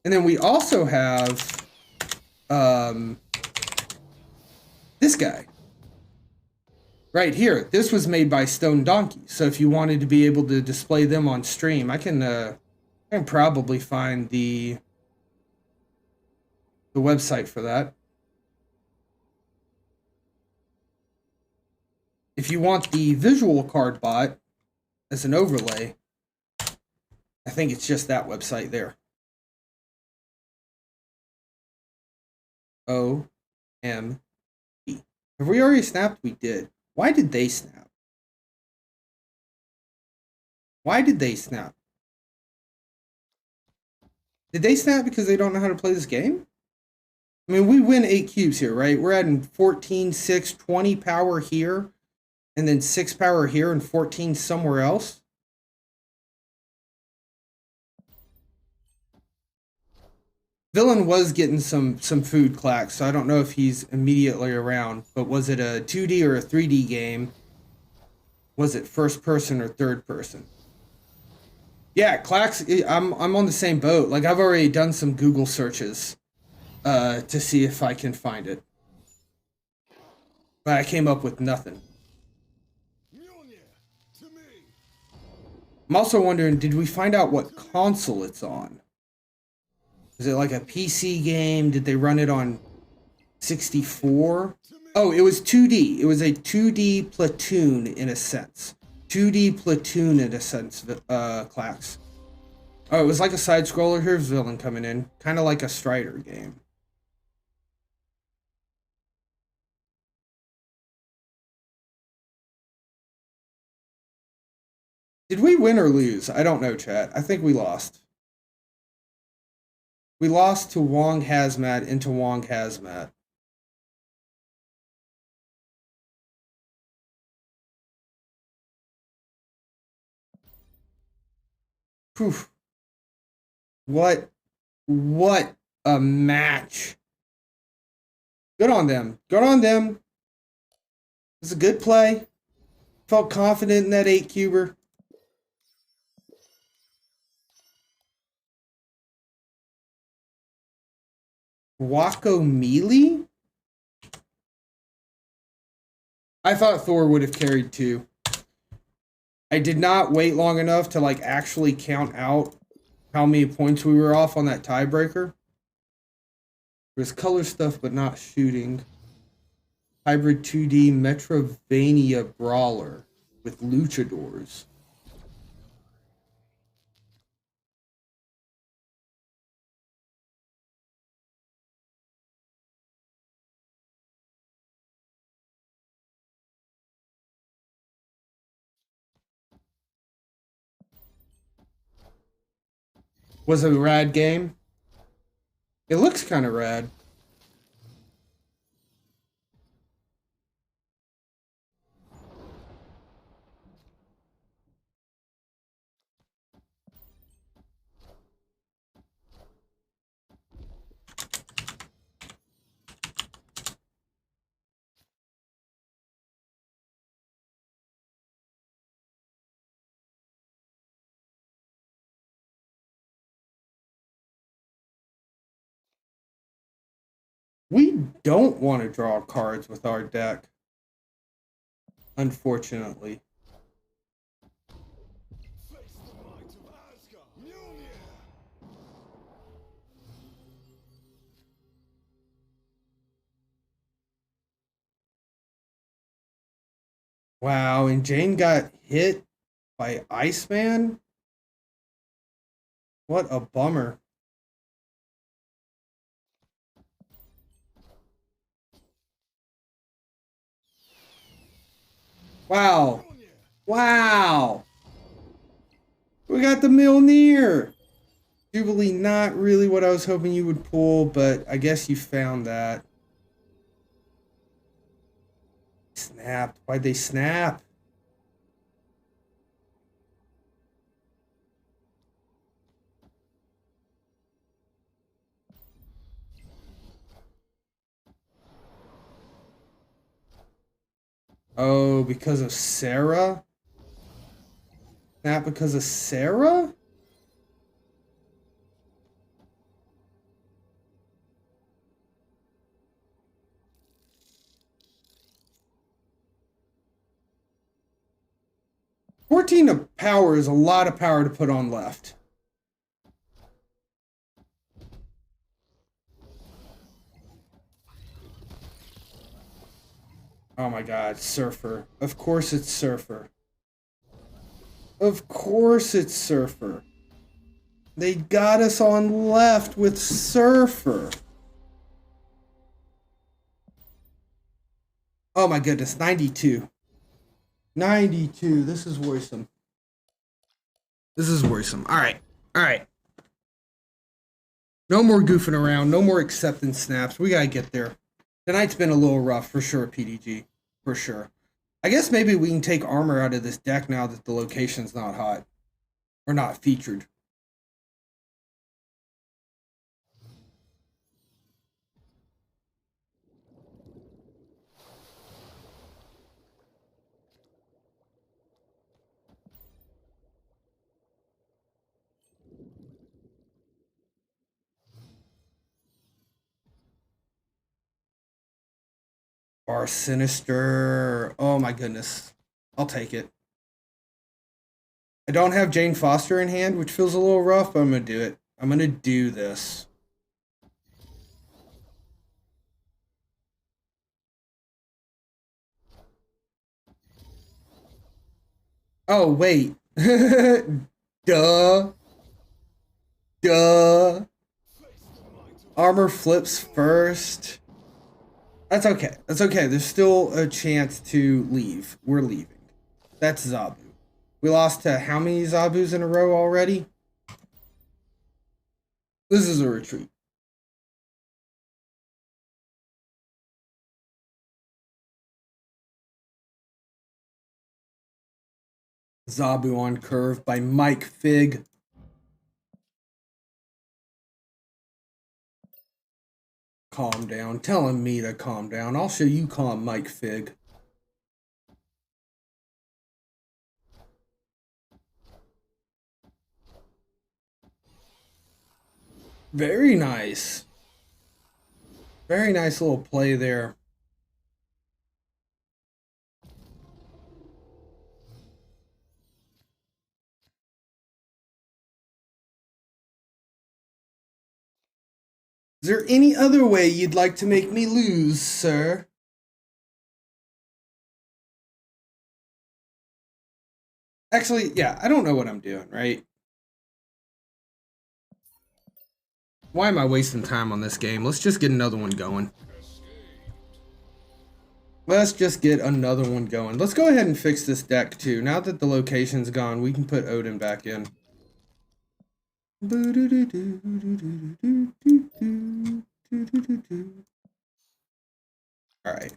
And then we also have this guy. Right here. This was made by Stone Donkey. So if you wanted to be able to display them on stream, I can probably find the website for that. If you want the visual card bot as an overlay, I think it's just that website there. OMG. Have we already snapped? We did. Why did they snap? Why did they snap? Did they snap because they don't know how to play this game? I mean, we win 8 cubes here, right? We're adding 14, 6, 20 power here, and then 6 power here and 14 somewhere else. Villain was getting some food clacks, so I don't know if he's immediately around. But was it a 2D or a 3D game? Was it first person or third person? Yeah, clacks. I'm on the same boat. Like, I've already done some Google searches to see if I can find it, but I came up with nothing. I'm also wondering, did we find out what console it's on? Is it like a PC game? Did they run it on 64? Oh, it was 2D. It was a 2D Platoon in a sense. 2D Platoon in a sense, Clax. Oh, it was like a side scroller. Here's Villain coming in. Kind of like a Strider game. Did we win or lose? I don't know, chat. I think we lost. We lost to Wong Hazmat into Wong Hazmat. Whew. What a match. Good on them. Good on them. It's a good play. Felt confident in that 8-cuber. Wako melee? I thought Thor would have carried 2. I did not wait long enough to like actually count out how many points we were off on that tiebreaker. There's color stuff, but not shooting. Hybrid 2D Metrovania brawler with luchadors. Was it a rad game? It looks kind of rad. We don't want to draw cards with our deck, unfortunately. Wow, and Jane got hit by Iceman? What a bummer. Wow. Wow. We got the Mjolnir. Jubilee, not really what I was hoping you would pull, but I guess you found that. Snapped. Why'd they snap? Oh, because of Sarah? Snap because of Sarah? $14 of power is a lot of power to put on left. Oh my god, Surfer. Of course it's Surfer. Of course it's Surfer. They got us on left with Surfer. Oh my goodness, 92. 92. This is worrisome. This is worrisome. All right. All right. No more goofing around. No more acceptance snaps. We got to get there. Tonight's been a little rough for sure, PDG. For sure. I guess maybe we can take armor out of this deck now that the location's not hot. Or not featured. Bar Sinister. Oh my goodness. I'll take it. I don't have Jane Foster in hand, which feels a little rough, but I'm going to do it. I'm going to do this. Oh, wait. Duh. Duh. Armor flips first. That's okay. That's okay. There's still a chance to leave. We're leaving. That's Zabu. We lost to how many Zabus in a row already? This is a retreat. Zabu on curve by Mike Fig. calm down. Telling me to calm down. I'll show you calm, Mike Fig. Very nice. Very nice little play there. Is there any other way you'd like to make me lose, sir? Actually, yeah, I don't know what I'm doing, right? Why am I wasting time on this game? Let's just get another one going. Let's just get another one going. Let's go ahead and fix this deck too. Now that the location's gone, we can put Odin back in. Alright.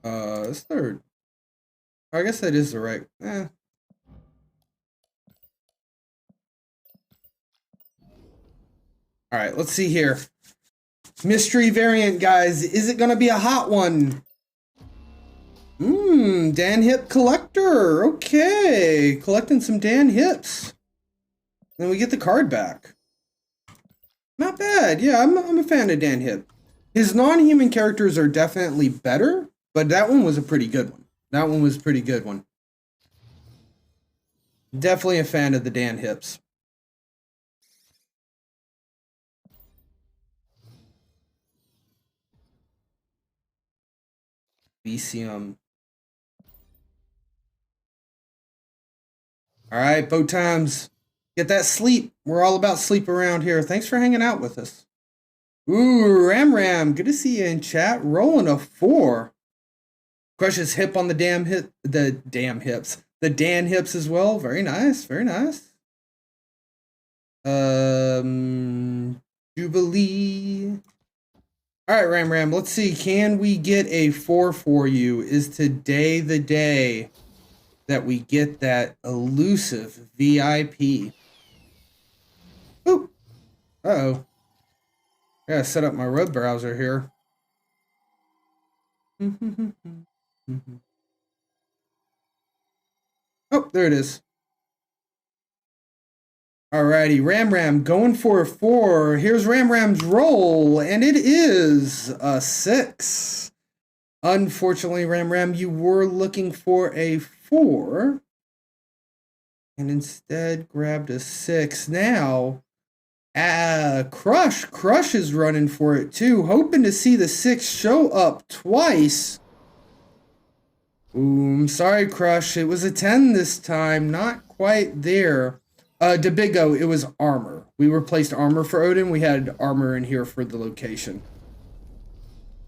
It's third. I guess that is the right. Alright, let's see here. Mystery variant, guys. Is it going to be a hot one? Dan Hip Collector. Okay. Collecting some Dan Hips. Then we get the card back. Not bad. Yeah, I'm a fan of Dan Hip. His non-human characters are definitely better, but that one was a pretty good one. That one was a pretty good one. Definitely a fan of the Dan Hips. BCM. All right, bow times. Get that sleep. We're all about sleep around here. Thanks for hanging out with us. Ooh, Ram. Good to see you in chat. Rolling a 4. Crushes hip on the damn hip. The damn hips. The Dan Hips as well. Very nice. Very nice. Jubilee. All right, Ram. Let's see. Can we get a 4 for you? Is today the day that we get that elusive VIP? Oop. Uh-oh. I gotta set up my web browser here. Oh, there it is. Alrighty, Ram going for a 4. Here's Ram's roll, and it is a 6. Unfortunately, Ram, you were looking for a 4, and instead grabbed a 6. Now, Crush is running for it too, hoping to see the 6 show up twice. Ooh, I'm sorry, Crush. It was a 10 this time, not quite there. Debigo, it was armor. We replaced armor for Odin. We had armor in here for the location.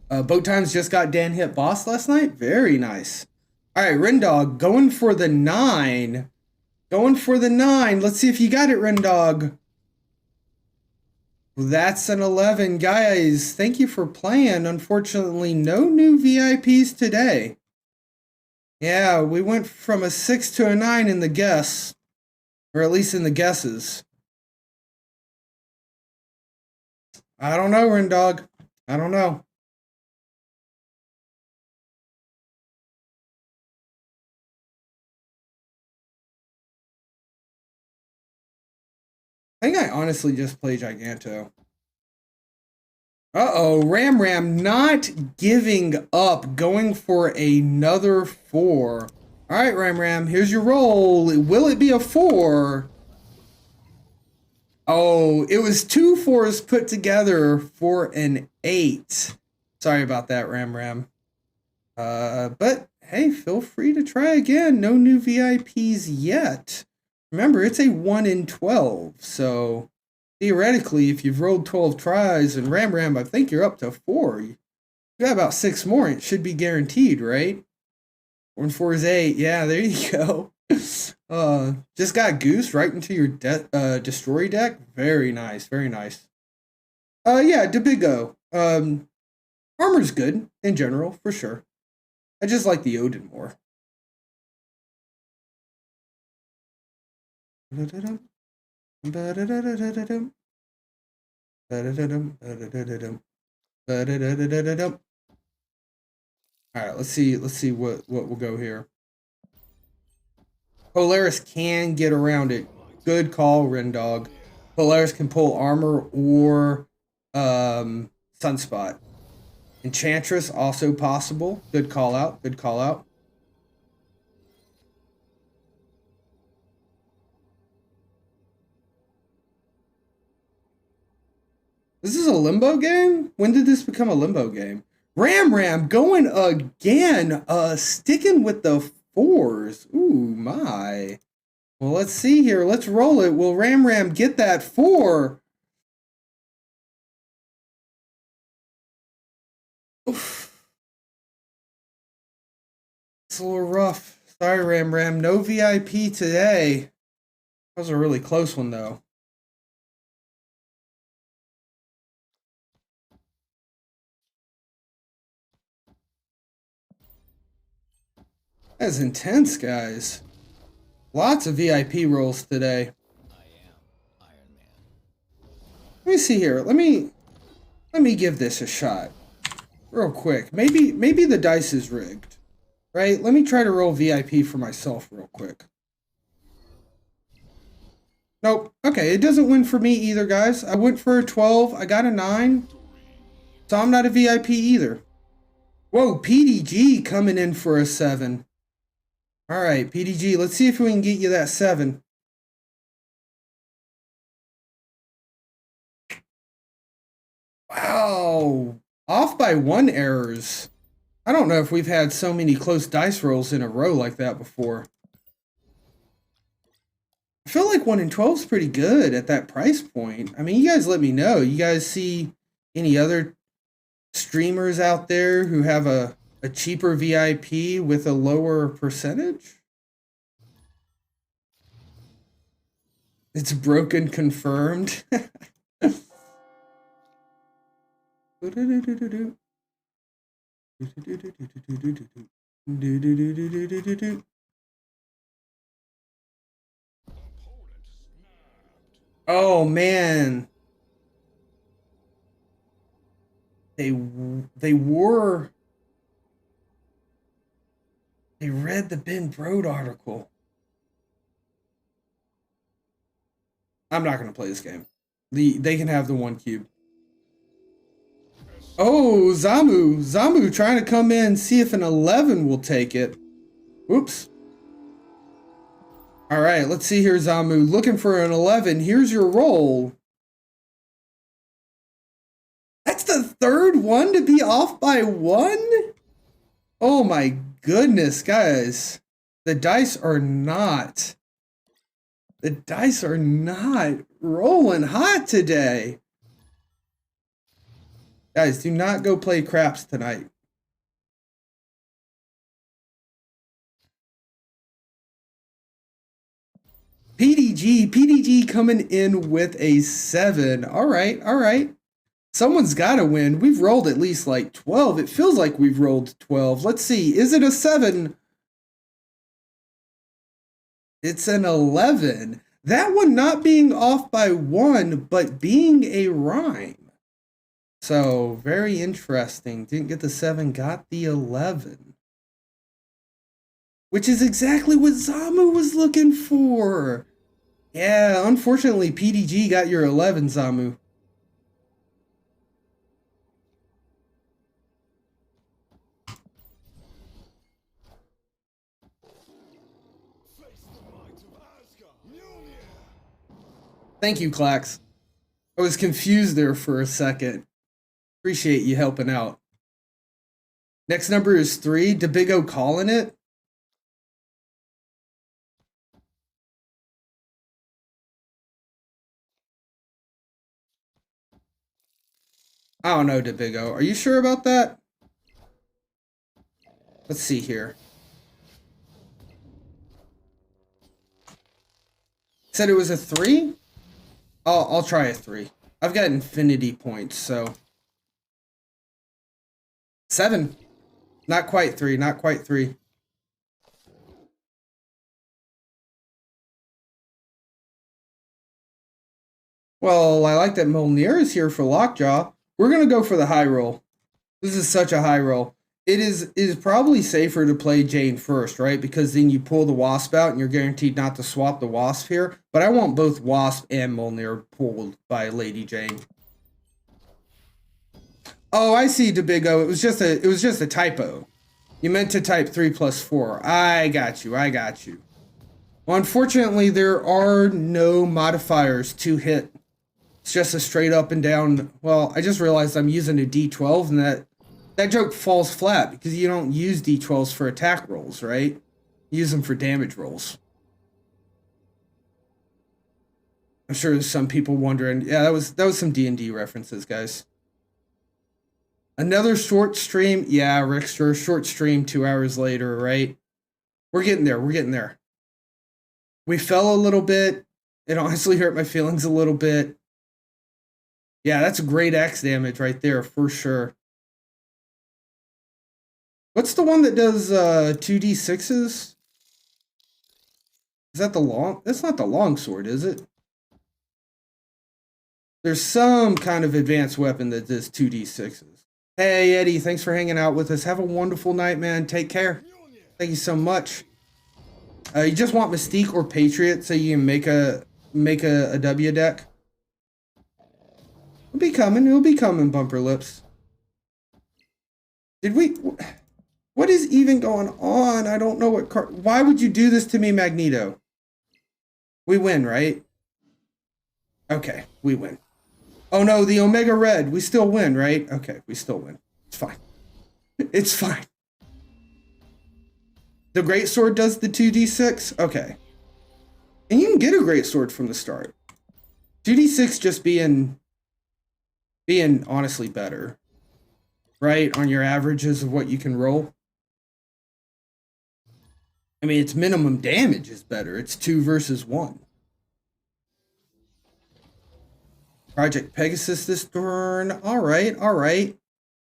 Boat Times just got Dan Hit Boss last night. Very nice. All right, Rendog, going for the 9. Going for the 9. Let's see if you got it, Rendog. That's an 11. Guys, thank you for playing. Unfortunately, no new VIPs today. Yeah, we went from a 6 to a 9 in the guess. Or at least in the guesses. I don't know, Rendog. I don't know. I think I honestly just play Giganto. Uh-oh, Ram not giving up, going for another 4. All right, Ram, here's your roll. Will it be a 4? Oh, it was 2 4s put together for an 8. Sorry about that, Ram. But hey, feel free to try again. No new VIPs yet. Remember, it's a 1 in 12, so theoretically, if you've rolled 12 tries and Ram, I think you're up to 4. You got about 6 more. It should be guaranteed, right? 4 and 4 is 8. Yeah, there you go. Just got Goose right into your destroy deck. Very nice, very nice. Yeah, Debigo. Armor's good in general, for sure. I just like the Odin more. Ba-da-da-dum, ba-da-da-da-dum, ba-da-da-da-da-dum. All right, let's see what will go here. Polaris can get around it. Good call, Rendog. Polaris can pull armor or Sunspot. Enchantress also possible. Good call out. Good call out. This is a limbo game? When did this become a limbo game? Ram going again. Sticking with the fours. Ooh, my. Well, let's see here. Let's roll it. Will Ram get that 4? Oof. It's a little rough. Sorry, Ram. No VIP today. That was a really close one, though. That's intense, guys. Lots of VIP rolls today. Let me see here. Let me give this a shot. Real quick. Maybe the dice is rigged. Right? Let me try to roll VIP for myself real quick. Nope. Okay, it doesn't win for me either, guys. I went for a 12. I got a 9. So I'm not a VIP either. Whoa, PDG coming in for a 7. All right, PDG, let's see if we can get you that 7. Wow. Off by 1 errors. I don't know if we've had so many close dice rolls in a row like that before. I feel like 1 in 12 is pretty good at that price point. I mean, you guys let me know. You guys see any other streamers out there who have a cheaper VIP with a lower percentage? It's broken confirmed. Oh man. They read the Ben Brode article. I'm not gonna play this game. They can have the 1 cube. Oh, Zamu trying to come in, see if an 11 will take it. Oops. All right, let's see here, Zamu. Looking for an 11. Here's your roll. That's the 3rd one to be off by 1? Oh my goodness, guys. The dice are not rolling hot today. Guys, do not go play craps tonight. PDG coming in with a 7. All right. Someone's got to win. We've rolled at least like 12. It feels like we've rolled 12. Let's see. Is it a 7? It's an 11. That one not being off by 1, but being a rhyme. So, very interesting. Didn't get the 7, got the 11. Which is exactly what Zamu was looking for. Yeah, unfortunately, PDG got your 11, Zamu. Thank you, Clax. I was confused there for a second. Appreciate you helping out. Next number is 3. DeBigo calling it. I don't know, DeBigo. Are you sure about that? Let's see here. Said it was a 3? I'll try a 3. I've got infinity points, so 7. Not quite 3, not quite 3. Well, I like that Molnir is here for Lockjaw. We're gonna go for the high roll. This is such a high roll. It is probably safer to play Jane first, right? Because then you pull the Wasp out and you're guaranteed not to swap the Wasp here. But I want both Wasp and Molnir pulled by Lady Jane. Oh, I see, DeBigo. It was just a typo. You meant to type 3+4. I got you. Well, unfortunately, there are no modifiers to hit. It's just a straight up and down. Well, I just realized I'm using a D12, and that joke falls flat because you don't use D12s for attack rolls, right? You use them for damage rolls. I'm sure there's some people wondering. Yeah, that was some D&D references, guys. Another short stream. Yeah, Rickster, short stream 2 hours later, right? We're getting there. We fell a little bit. It honestly hurt my feelings a little bit. Yeah, that's great X damage right there, for sure. What's the one that does 2d6s? Is that the long? That's not the long sword, is it? There's some kind of advanced weapon that does 2d6s. Hey, Eddie, thanks for hanging out with us. Have a wonderful night, man. Take care. Thank you so much. You just want Mystique or Patriot so you can make a W deck? It'll be coming, Bumper Lips. Did we... What is even going on? I don't know what card... Why would you do this to me, Magneto? We win, right? Okay, we win. Oh no, the Omega Red. We still win, right? Okay, we still win. It's fine. It's fine. The Greatsword does the 2d6? Okay. And you can get a Greatsword from the start. 2d6 just being honestly better. Right? On your averages of what you can roll. I mean, its minimum damage is better. It's 2 versus 1. Project Pegasus this turn. Alright.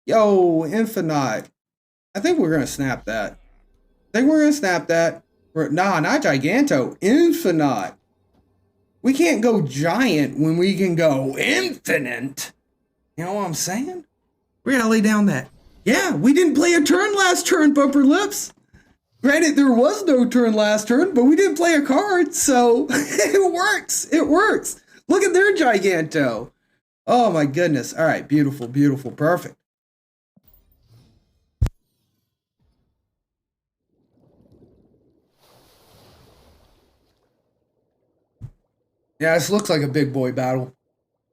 Yo, Infinite. I think we're going to snap that. Nah, not Giganto. Infinite. We can't go giant when we can go infinite. You know what I'm saying? We gotta lay down that. Yeah, we didn't play a turn last turn, Bumper Lips. Granted, there was no turn last turn, but we didn't play a card, so it works. Look at their Giganto. Oh my goodness. All right, beautiful, perfect. Yeah, this looks like a big boy battle.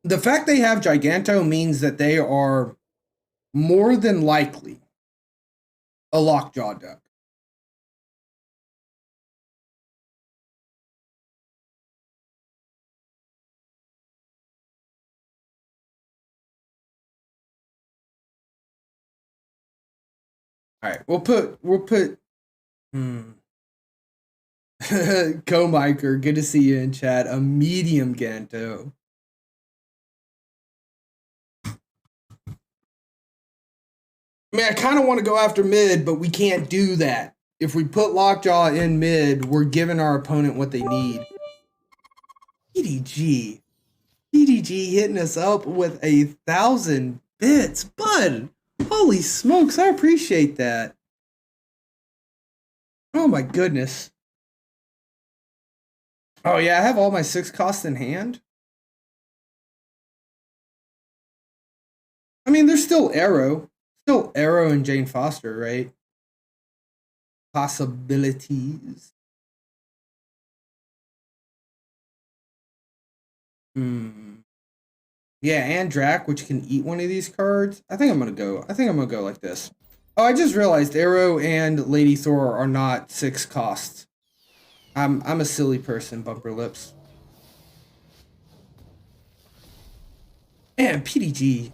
The fact they have Giganto means that they are more than likely a Lockjaw deck. All right, we'll put Co-Miker, good to see you in chat. A medium Ganto. I mean, I kind of want to go after mid, but we can't do that. If we put Lockjaw in mid, we're giving our opponent what they need. PDG hitting us up with 1,000 bits. Bud, holy smokes, I appreciate that. Oh my goodness. Oh yeah, I have all my 6 costs in hand. I mean, there's still Arrow. Still Arrow and Jane Foster, right? Possibilities. Yeah, and Drac, which can eat one of these cards. I think I'm gonna go like this. Oh, I just realized Arrow and Lady Thor are not 6 costs. I'm a silly person, Bumper Lips. Man, PDG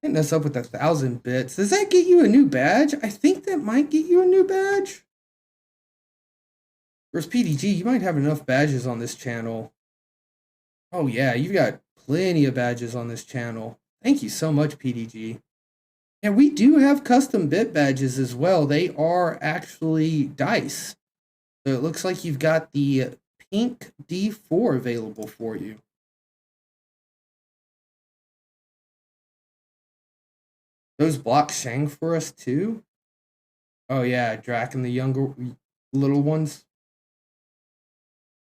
hitting us up with 1,000 bits. Does that get you a new badge? I think that might get you a new badge. Whereas PDG, you might have enough badges on this channel. Oh yeah, you've got plenty of badges on this channel. Thank you so much, PDG. And we do have custom bit badges as well. They are actually dice. So it looks like you've got the pink D4 available for you. Those block Shang for us too? Oh yeah, Drac and the younger little ones.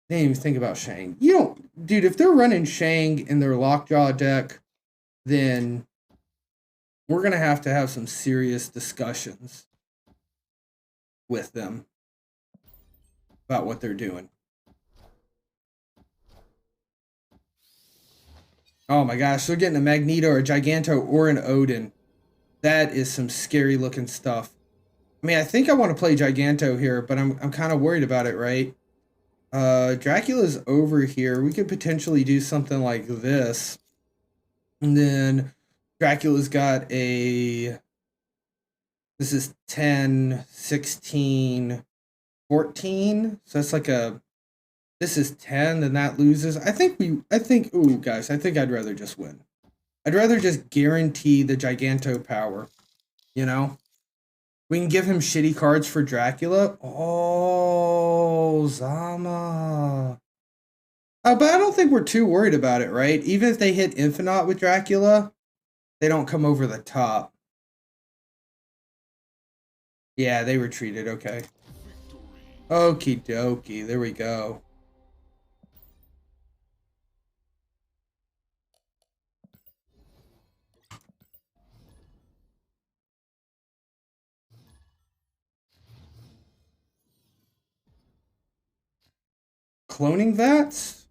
Didn't even think about Shang. You don't, dude, if they're running Shang in their Lockjaw deck, then we're going to have some serious discussions with them about what they're doing. Oh my gosh, they're getting a Magneto or a Giganto or an Odin. That is some scary looking stuff. I mean, I think I want to play Giganto here, but I'm kind of worried about it, right? Dracula's over here. We could potentially do something like this. And then Dracula's got a... This is 10, 16, 14. So that's like a... This is 10, then that loses. Ooh, guys, I think I'd rather just win. I'd rather just guarantee the Giganto power, you know? We can give him shitty cards for Dracula. Oh, Zama. But I don't think we're too worried about it, right? Even if they hit Infinite with Dracula, they don't come over the top. Yeah, they retreated, okay. Okie dokie, there we go. Cloning vats?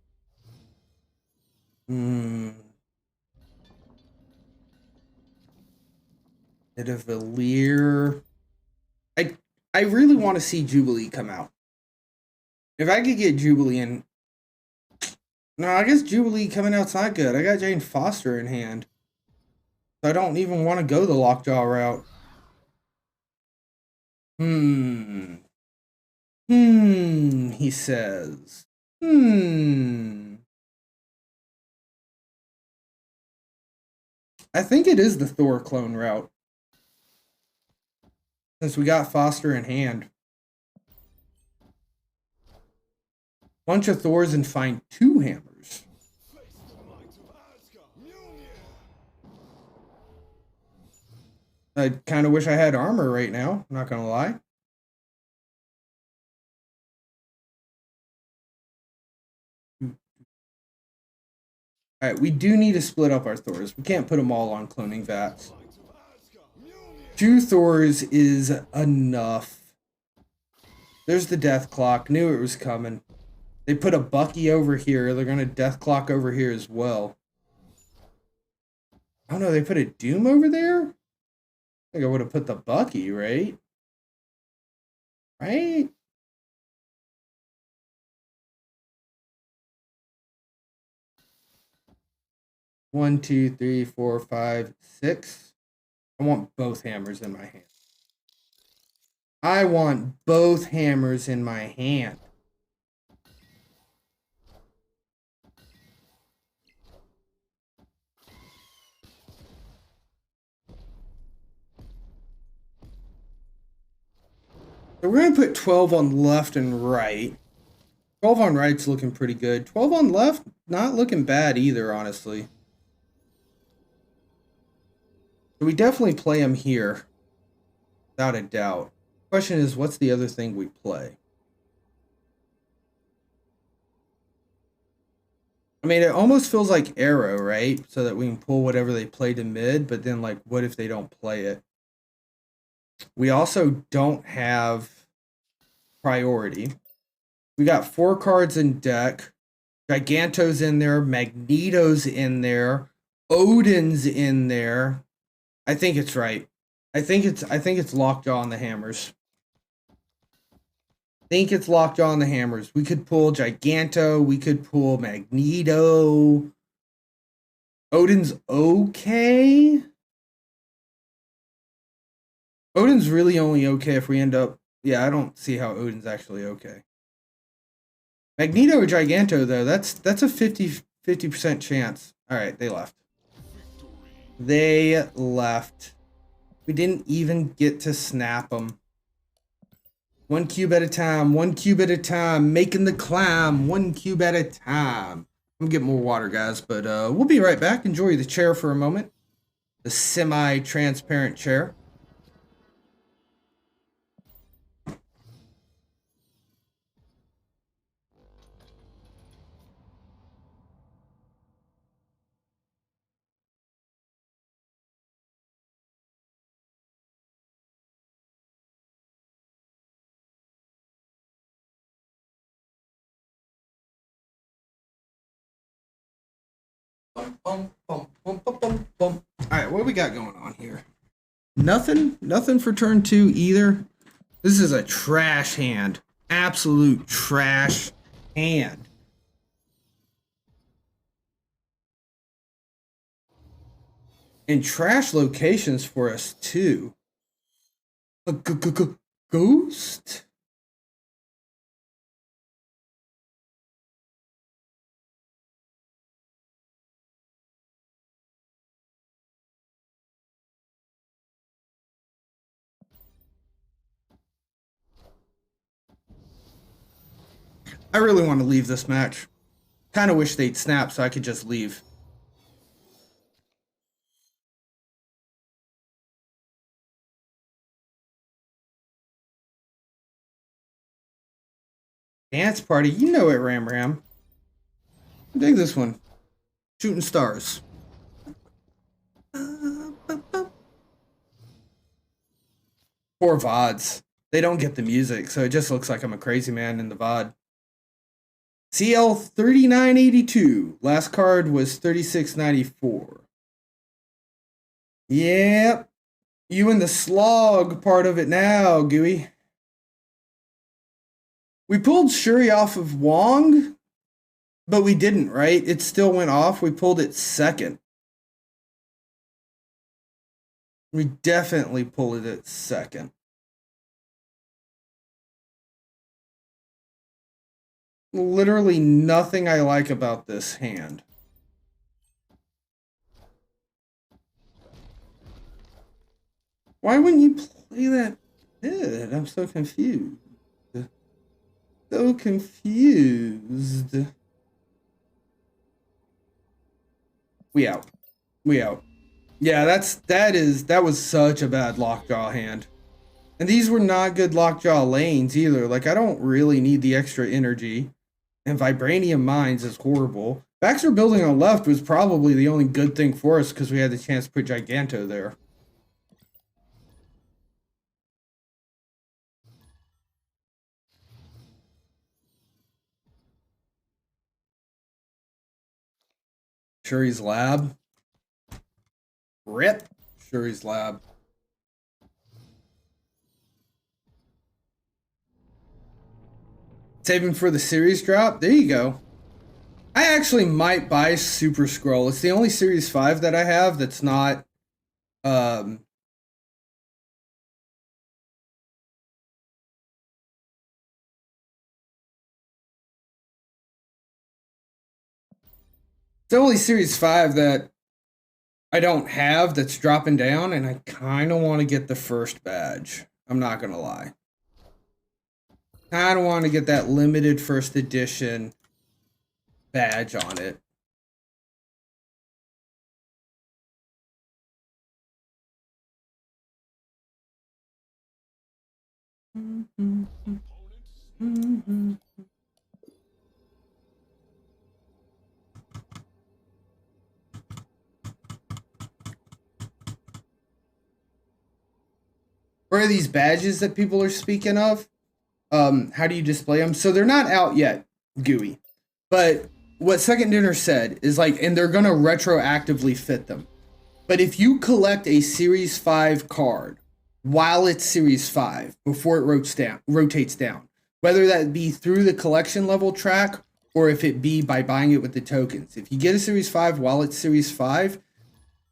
Nidavellir. I really want to see Jubilee come out. If I could get Jubilee in... No, I guess Jubilee coming out's not good. I got Jane Foster in hand. So I don't even want to go the Lockjaw route. He says. I think it is the Thor clone route. Since we got Foster in hand. Bunch of Thors and find 2 hammers. I kind of wish I had armor right now, not gonna lie. Alright, we do need to split up our Thors. We can't put them all on cloning vats. 2 Thors is enough. There's the death clock. Knew it was coming. They put a Bucky over here. They're going to death clock over here as well. Oh no, they put a Doom over there? I think I would have put the Bucky, right? Right? One, two, three, four, five, six. I want both hammers in my hand. I want both hammers in my hand. So we're going to put 12 on left and right. 12 on right's looking pretty good. 12 on left, not looking bad either, honestly. So we definitely play him here. Without a doubt. Question is, what's the other thing we play? I mean, it almost feels like Arrow, right? So that we can pull whatever they play to mid, but then, like, what if they don't play it? We also don't have priority. We got 4 cards in deck. Giganto's in there. Magneto's in there. Odin's in there. I think it's right. I think it's Lockjaw on the hammers. I think it's Lockjaw on the hammers. We could pull Giganto. We could pull Magneto. Odin's okay. Odin's really only okay if we end up... Yeah, I don't see how Odin's actually okay. Magneto or Giganto, though, that's a 50% chance. All right, they left. They left. We didn't even get to snap them. 1 cube at a time, 1 cube at a time, making the climb, 1 cube at a time. I'm getting more water, guys, but we'll be right back. Enjoy the chair for a moment. the semi-transparent chair. Bum, bum, bum, bum, bum, bum. All right, what do we got going on here? Nothing for turn 2 either. This is a trash hand. Absolute trash hand. And trash locations for us too. A ghost? I really want to leave this match. Kind of wish they'd snap so I could just leave. Dance party, you know it, Ram Ram. Dig this one. Shooting stars. Poor VODs. They don't get the music, so it just looks like I'm a crazy man in the VOD. CL 3982. Last card was 3694. Yep. You in the slog part of it now, Gooey. We pulled Shuri off of Wong, but we didn't, right? It still went off. We pulled it second. We definitely pulled it second. Literally nothing I like about this hand. Why wouldn't you play that pit? I'm so confused. So confused. We out. We out. Yeah, that was such a bad lockjaw hand. And these were not good lockjaw lanes either. Like, I don't really need the extra energy. And Vibranium Mines is horrible. Baxter building on left was probably the only good thing for us because we had the chance to put Giganto there. Shuri's Lab. Rip. Shuri's Lab. Saving for the series drop. There you go. I actually might buy Super Scroll. It's the only Series 5 that I have that's not it's the only Series 5 that I don't have that's dropping down, and I kind of want to get the first badge. I'm not going to lie. I don't want to get that limited first edition badge on it. Where are these badges that people are speaking of? How do you display them? So they're not out yet, Gooey. But what Second Dinner said is like, and they're gonna retroactively fit them. But if you collect a Series 5 card while it's Series 5, before it rotates down, whether that be through the collection level track or if it be by buying it with the tokens. If you get a Series 5 while it's Series 5,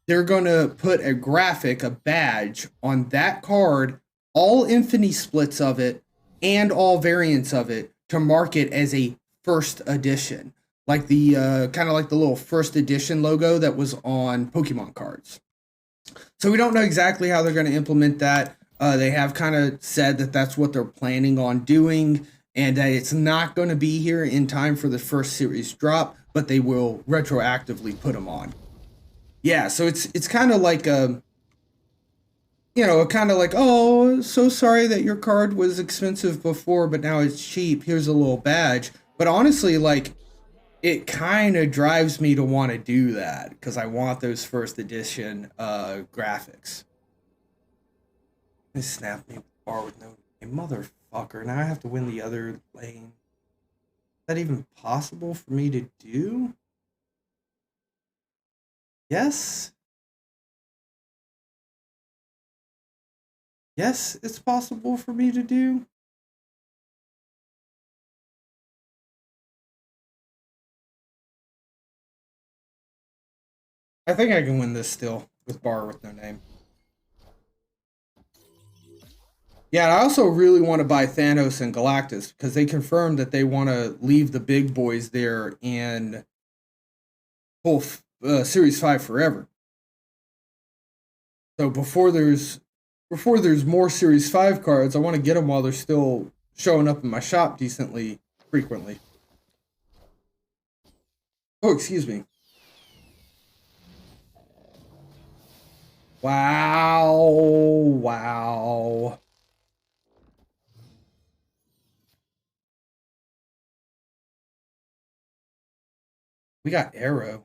they're going to put a graphic, a badge on that card, all Infinity splits of it, and all variants of it to mark it as a first edition. Like the kind of like the little first edition logo that was on Pokemon cards. So we don't know exactly how they're going to implement that. They have kind of said that that's what they're planning on doing, and that it's not going to be here in time for the first series drop, but they will retroactively put them on. Yeah, so it's kind of like a, kind of like, oh, so sorry that your card was expensive before, but now it's cheap. Here's a little badge. But honestly, like, it kind of drives me to want to do that because I want those first edition graphics. They snapped me with bar with no name. Motherfucker. Now I have to win the other lane. Is that even possible for me to do? Yes. Yes, it's possible for me to do. I think I can win this still with bar with no name. Yeah, I also really want to buy Thanos and Galactus because they confirmed that they want to leave the big boys there in full Series 5 forever. So before there's more Series 5 cards, I want to get them while they're still showing up in my shop decently frequently. Oh, excuse me. Wow. Wow. We got Arrow.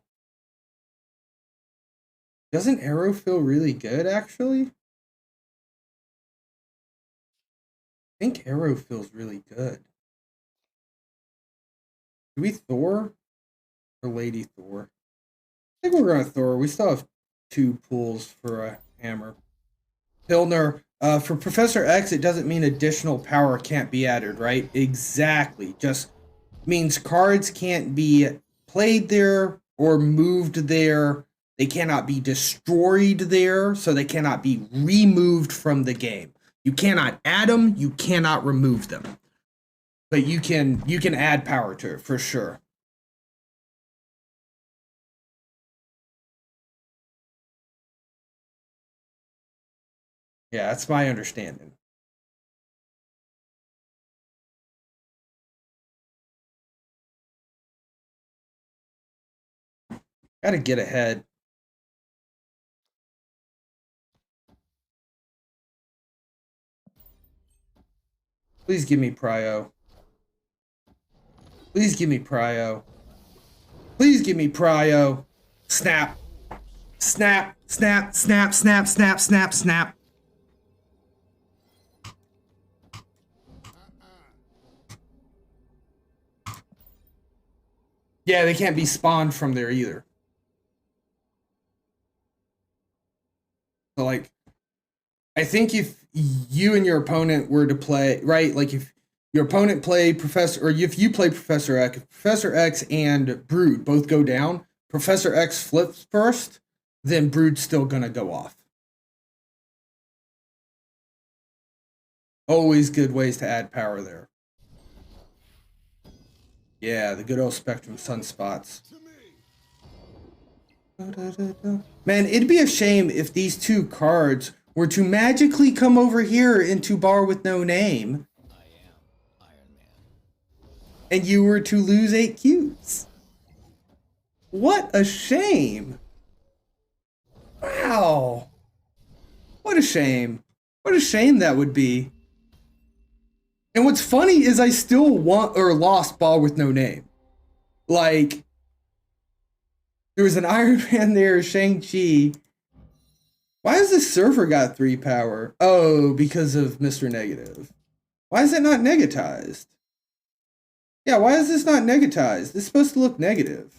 Doesn't Arrow feel really good, actually? I think Arrow feels really good. Do we Thor or Lady Thor? I think we're going to Thor. We still have 2 pools for a hammer. Pilner, for Professor X, it doesn't mean additional power can't be added, right? Exactly. Just means cards can't be played there or moved there. They cannot be destroyed there, so they cannot be removed from the game. You cannot add them, you cannot remove them. But you can add power to it for sure. Yeah, that's my understanding. Gotta get ahead. Please give me Prio. Please give me Prio. Please give me Prio. Snap. Snap. Snap. Snap. Snap. Snap. Snap. Snap. Yeah, they can't be spawned from there either. So like, I think if you and your opponent were to play, right, like if your opponent play Professor, or if you play Professor X, if Professor X and Brood both go down, Professor X flips first, then Brood's still gonna go off. Always good ways to add power there. Yeah, the good old Spectrum Sunspots. Man, it'd be a shame if these 2 cards were to magically come over here into Bar with No Name and you were to lose 8 cubes. What a shame. Wow. What a shame. What a shame that would be. And what's funny is I still want or lost Ball with No Name. Like, there was an Iron Man there, Shang-Chi. Why has this surfer got 3 power? Oh, because of Mr. Negative. Why is it not negatized? Yeah, why is this not negatized? This is supposed to look negative.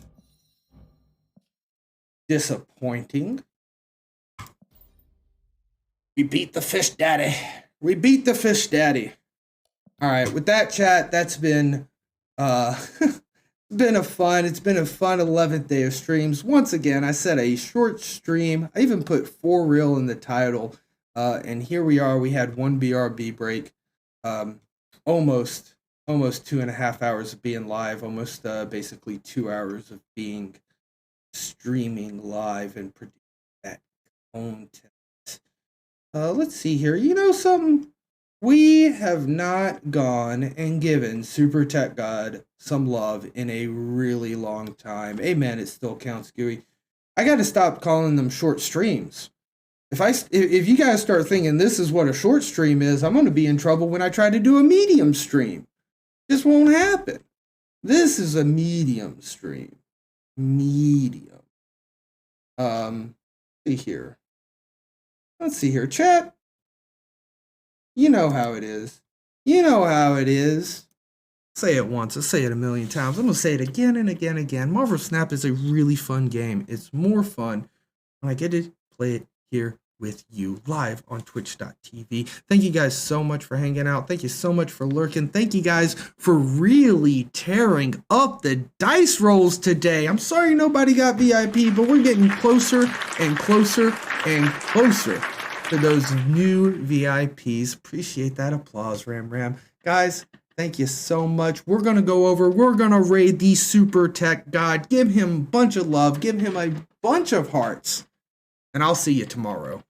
Disappointing. We beat the fish daddy. We beat the fish daddy. All right, with that chat, that's been been a fun 11th day of streams. Once again, I said a short stream. I even put for real in the title. And here we are. We had 1 BRB break. Almost 2.5 hours of being live, almost basically 2 hours of being streaming live and producing that content. Let's see here. You know something? We have not gone and given Super Tech God some love in a really long time. Amen. It still counts, Gooey. I got to stop calling them short streams. If you guys start thinking this is what a short stream is, I'm going to be in trouble when I try to do a medium stream. This won't happen. This is a medium stream. Medium. See here. Let's see here, chat. You know how it is. You know how it is. Say it once. I'll say it a million times. I'm going to say it again and again and again. Marvel Snap is a really fun game. It's more fun when I get to play it here with you live on twitch.tv. Thank you guys so much for hanging out. Thank you so much for lurking. Thank you guys for really tearing up the dice rolls today. I'm sorry nobody got VIP, but we're getting closer and closer and closer to those new VIPs. Appreciate that applause, Ram. Guys, thank you so much. We're going to raid the Super Tech God. Give him a bunch of love. Give him a bunch of hearts. And I'll see you tomorrow.